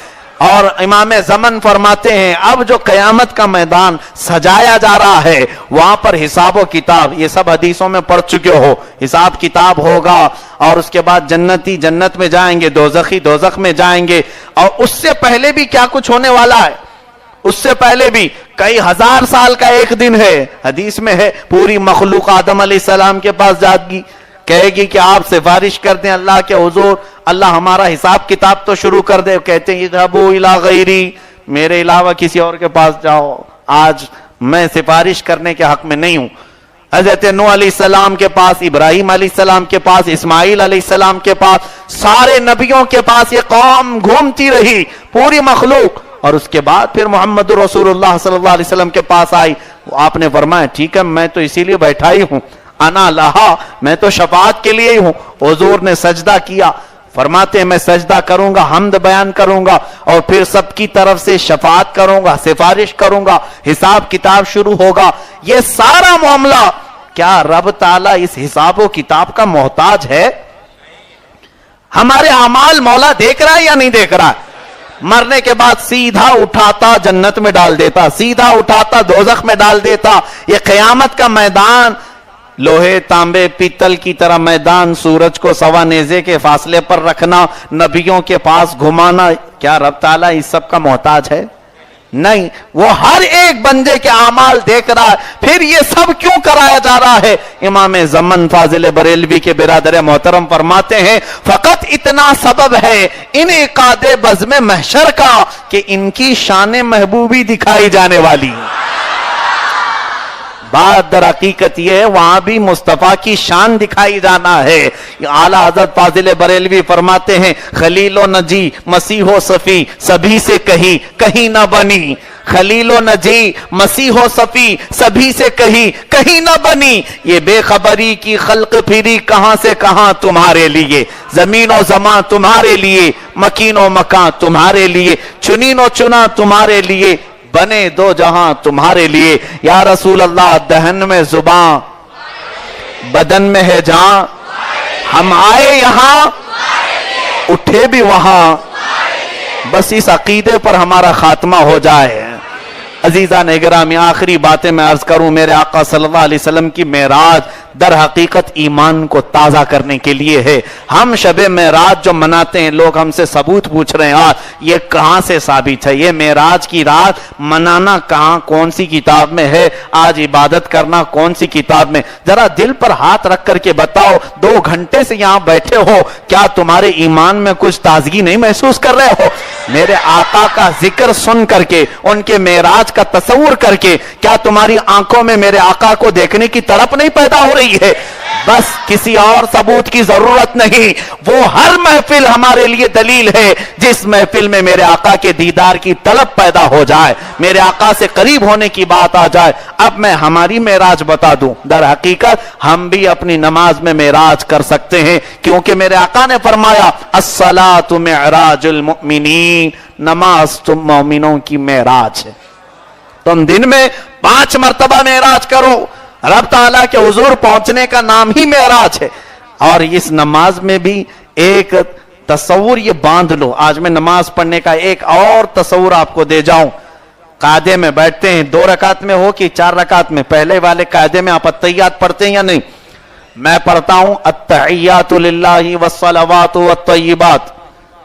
اور امام زمن فرماتے ہیں اب جو قیامت کا میدان سجایا جا رہا ہے وہاں پر حساب و کتاب، یہ سب حدیثوں میں پڑھ چکے ہو، حساب کتاب ہوگا، اور اس کے بعد جنتی جنت میں جائیں گے، دوزخی دوزخ میں جائیں گے، اور اس سے پہلے بھی کیا کچھ ہونے والا ہے؟ اس سے پہلے بھی کئی ہزار سال کا ایک دن ہے. حدیث میں ہے پوری مخلوق آدم علیہ السلام کے پاس جائے گی, کہے گی کہ آپ سفارش کر دیں اللہ کے حضور, اللہ ہمارا حساب کتاب تو شروع کر دے. کہتے ہیں اذهبوا الی غیری, میرے علاوہ کسی اور کے پاس جاؤ, آج میں سفارش کرنے کے حق میں نہیں ہوں. حضرت نوح علیہ السلام کے پاس, ابراہیم علیہ السلام کے پاس, اسماعیل علیہ السلام کے پاس, سارے نبیوں کے پاس یہ قوم گھومتی رہی پوری مخلوق, اور اس کے بعد پھر محمد رسول اللہ صلی اللہ علیہ وسلم کے پاس آئی. آپ نے فرمایا ٹھیک ہے میں تو اسی لیے بیٹھا ہی ہوں, انا لہا, میں تو شفاعت کے لیے ہی ہوں. حضور نے سجدہ کیا, فرماتے ہیں میں سجدہ کروں گا, حمد بیان کروں گا, اور پھر سب کی طرف سے شفاعت کروں گا, سفارش کروں گا, حساب کتاب شروع ہوگا. یہ سارا معاملہ کیا رب تعالیٰ اس حساب و کتاب کا محتاج ہے؟ ہمارے اعمال مولا دیکھ رہا ہے یا نہیں دیکھ رہا ہے؟ مرنے کے بعد سیدھا اٹھاتا جنت میں ڈال دیتا, سیدھا اٹھاتا دوزخ میں ڈال دیتا. یہ قیامت کا میدان لوہے تانبے پیتل کی طرح میدان, سورج کو سوا نیزے کے فاصلے پر رکھنا, نبیوں کے پاس گھمانا, کیا رب تعالیٰ اس سب کا محتاج ہے؟ نہیں, وہ ہر ایک بندے کے اعمال دیکھ رہا ہے. پھر یہ سب کیوں کرایا جا رہا ہے؟ امام زمن فاضل بریلوی کے برادر محترم فرماتے ہیں فقط اتنا سبب ہے انعقاد بزم محشر کا کہ ان کی شان محبوبی دکھائی جانے والی. بات در حقیقت یہ ہے وہاں بھی مصطفیٰ کی شان دکھائی جانا ہے. اعلیٰ حضرت فاضل بریلوی فرماتے ہیں خلیل و نجی مسیح و صفی سبھی سے کہیں کہیں نہ بنی, خلیل و نجی مسیح و صفی سبھی سے کہیں نہ بنی. یہ بے خبری کی خلق پھری کہاں سے کہاں تمہارے لیے, زمین و زمان تمہارے لیے, مکین و مکان تمہارے لیے, چنین و چنا تمہارے لیے, بنے دو جہاں تمہارے لیے. یا رسول اللہ دہن میں زباں بدن میں ہے جہاں, ہم آئے یہاں اٹھے بھی وہاں, بس اس عقیدے پر ہمارا خاتمہ ہو جائے. عزیزان گرامی, آخری باتیں میں عرض کروں. میرے آقا صلی اللہ علیہ وسلم کی معراج در حقیقت ایمان کو تازہ کرنے کے لیے ہے. ہم شب معراج جو مناتے ہیں, لوگ ہم سے ثبوت پوچھ رہے ہیں یہ کہاں سے ثابت ہے؟ یہ معراج کی رات منانا کہاں, کون سی کتاب میں ہے؟ آج عبادت کرنا کون سی کتاب میں؟ ذرا دل پر ہاتھ رکھ کر کے بتاؤ, 2 گھنٹے سے یہاں بیٹھے ہو, کیا تمہارے ایمان میں کچھ تازگی نہیں محسوس کر رہے ہو؟ میرے آقا کا ذکر سن کر کے, ان کے معراج کا تصور کر کے, کیا تمہاری آنکھوں میں میرے آقا کو دیکھنے کی تڑپ نہیں پیدا ہو رہی ہے؟ بس کسی اور ثبوت کی ضرورت نہیں. وہ ہر محفل ہمارے لیے دلیل ہے جس محفل میں میرے آقا کے دیدار کی طلب پیدا ہو جائے, میرے آقا سے قریب ہونے کی بات آ جائے. اب میں ہماری معراج بتا دوں. در حقیقت ہم بھی اپنی نماز میں معراج کر سکتے ہیں, کیونکہ میرے آقا نے فرمایا الصلاۃ معراج المؤمنین, نماز تم مومنوں کی معراج ہے. تم دن میں 5 مرتبہ معراج کرو. رب تعالیٰ کے حضور پہنچنے کا نام ہی معراج ہے. اور اس نماز میں بھی ایک تصور یہ باندھ لو. آج میں نماز پڑھنے کا ایک اور تصور آپ کو دے جاؤں. قاعدے میں بیٹھتے ہیں, 2 رکعت میں ہو کہ 4 رکعت میں, پہلے والے قاعدے میں آپ التحیات پڑھتے ہیں یا نہیں؟ میں پڑھتا ہوں التحیات للہ والصلوات والطیبات.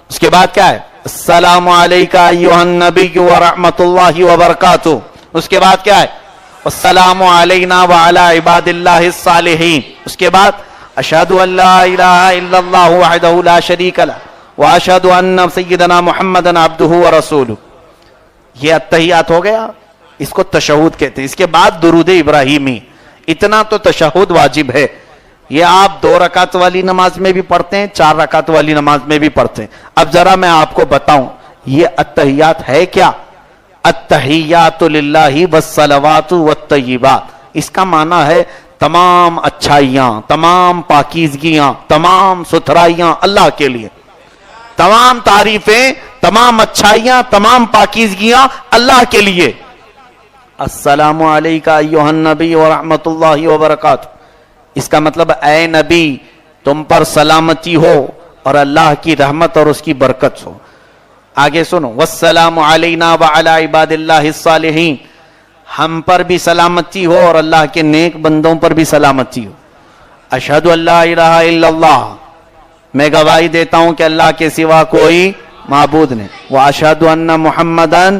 اس کے بعد کیا ہے؟ السلام علیکہ ایھا النبی ورحمۃ اللہ وبرکاتہ. اس کے بعد کیا ہے؟ السلام علینا وعلی عباد اللہ الصالحین. اس کے بعد اشہد ان لا الہ الا اللہ وحدہ لا شریک لہ واشہد ان سیدنا محمدا عبدہ ورسولہ. یہ التحیات ہو گیا, اس کو تشہد کہتے ہیں. اس کے بعد درود ابراہیمی. اتنا تو تشہد واجب ہے. یہ آپ 2 رکعت والی نماز میں بھی پڑھتے ہیں, 4 رکعت والی نماز میں بھی پڑھتے ہیں. اب ذرا میں آپ کو بتاؤں یہ التحیات ہے کیا؟ التحیات للہ والصلوات والطیبات. اس کا معنی ہے تمام اچھائیاں, تمام پاکیزگیاں, تمام ستھرائیاں اللہ کے لیے. تمام تعریفیں, تمام اچھائیاں, تمام پاکیزگیاں اللہ کے لیے. السلام علیکہ ایھا النبی ورحمۃ اللہ وبرکاتہ. اس کا مطلب اے نبی تم پر سلامتی ہو اور اللہ کی رحمت اور اس کی برکت ہو. آگے سنو, والسلام علینا وعلی عباد اللہ الصالحین. ہم پر بھی سلامتی ہو اور اللہ کے نیک بندوں پر بھی سلامتی ہو. اشہد ان لا الہ الا اللہ, میں گواہی دیتا ہوں کہ اللہ کے سوا کوئی معبود نہیں. واشہد ان محمدًا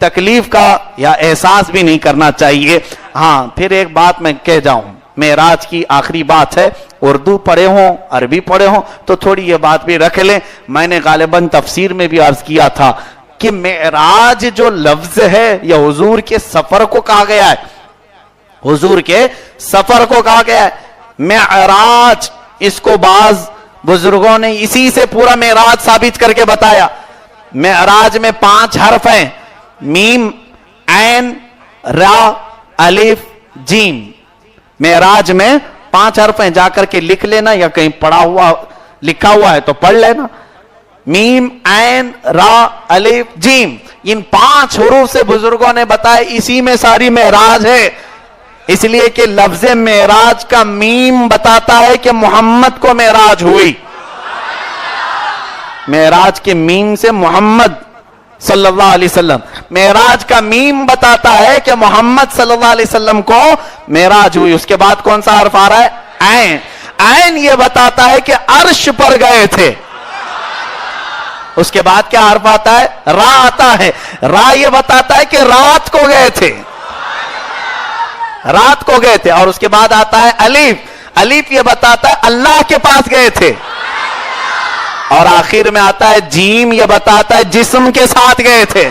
تکلیف کا یا احساس بھی نہیں کرنا چاہیے. ہاں پھر ایک بات میں کہہ جاؤں, معراج کی آخری بات ہے, اردو پڑھے ہوں عربی پڑھے ہوں تو تھوڑی یہ بات بھی رکھ لیں. میں نے غالباً تفسیر میں بھی عرض کیا تھا کہ معراج جو لفظ ہے یہ حضور کے سفر کو کہا گیا ہے, حضور کے سفر کو کہا گیا ہے. معراج اس کو بعض بزرگوں نے اسی سے پورا معراج ثابت کر کے بتایا. معراج میں 5 حرف ہیں, میم عین را الف جیم. معراج میں 5 حرف ہیں, جا کر کے لکھ لینا یا کہیں پڑھا ہوا لکھا ہوا ہے تو پڑھ لینا. میم عین را الف جیم, ان 5 حروف سے بزرگوں نے بتایا اسی میں ساری معراج ہے. اس لیے کہ لفظ معراج کا میم بتاتا ہے کہ محمد کو معراج ہوئی. معراج کے میم سے محمد صلی اللہ علیہ وسلم, معراج کا میم بتاتا ہے کہ محمد صلی اللہ علیہ وسلم کو معراج ہوئی. اس کے بعد کون سا حرف آ رہا ہے؟ عین. عین یہ بتاتا ہے کہ عرش پر گئے تھے. اس کے بعد کیا حرف آتا ہے؟ را آتا ہے. را یہ بتاتا ہے کہ رات کو گئے تھے, رات کو گئے تھے. اور اس کے بعد آتا ہے الف. الف یہ بتاتا ہے اللہ کے پاس گئے تھے. اور آخر میں آتا ہے جیم, یہ بتاتا ہے جسم کے ساتھ گئے تھے.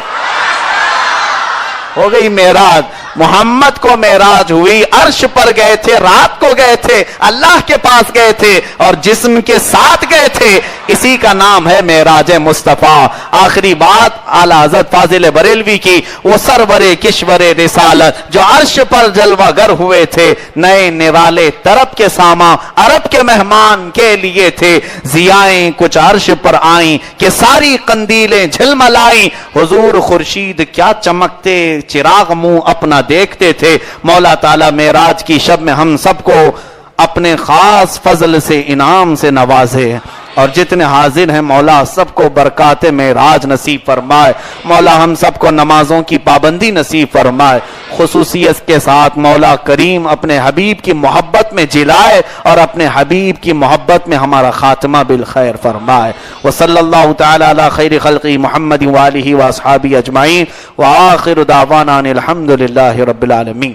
ہو گئی معراج. محمد کو معراج ہوئی, عرش پر گئے تھے, رات کو گئے تھے, اللہ کے پاس گئے تھے اور جسم کے ساتھ گئے تھے. اسی کا نام ہے معراج مصطفیٰ. آخری بات اعلی حضرت فاضل بریلوی کی, وہ سرور کشور رسالت جو عرش پر جلوہ گر ہوئے تھے, نئے نوالے طرب کے ساما عرب کے مہمان کے لیے تھے. ضیائیں کچھ عرش پر آئیں کہ ساری قندیلیں جھلملائیں. حضور خورشید کیا چمکتے, چراغ منہ اپنا دیکھتے تھے. مولا تعالیٰ معراج کی شب میں ہم سب کو اپنے خاص فضل سے انعام سے نوازے, اور جتنے حاضر ہیں مولا سب کو برکات معراج نصیب فرمائے. مولا ہم سب کو نمازوں کی پابندی نصیب فرمائے. خصوصیت کے ساتھ مولا کریم اپنے حبیب کی محبت میں جلائے اور اپنے حبیب کی محبت میں ہمارا خاتمہ بالخیر فرمائے. وصلی اللہ تعالی علی خیر خلقی محمد وآلہ واصحابہ اجمعین, وآخر دعوانا ان الحمد للہ رب العالمین.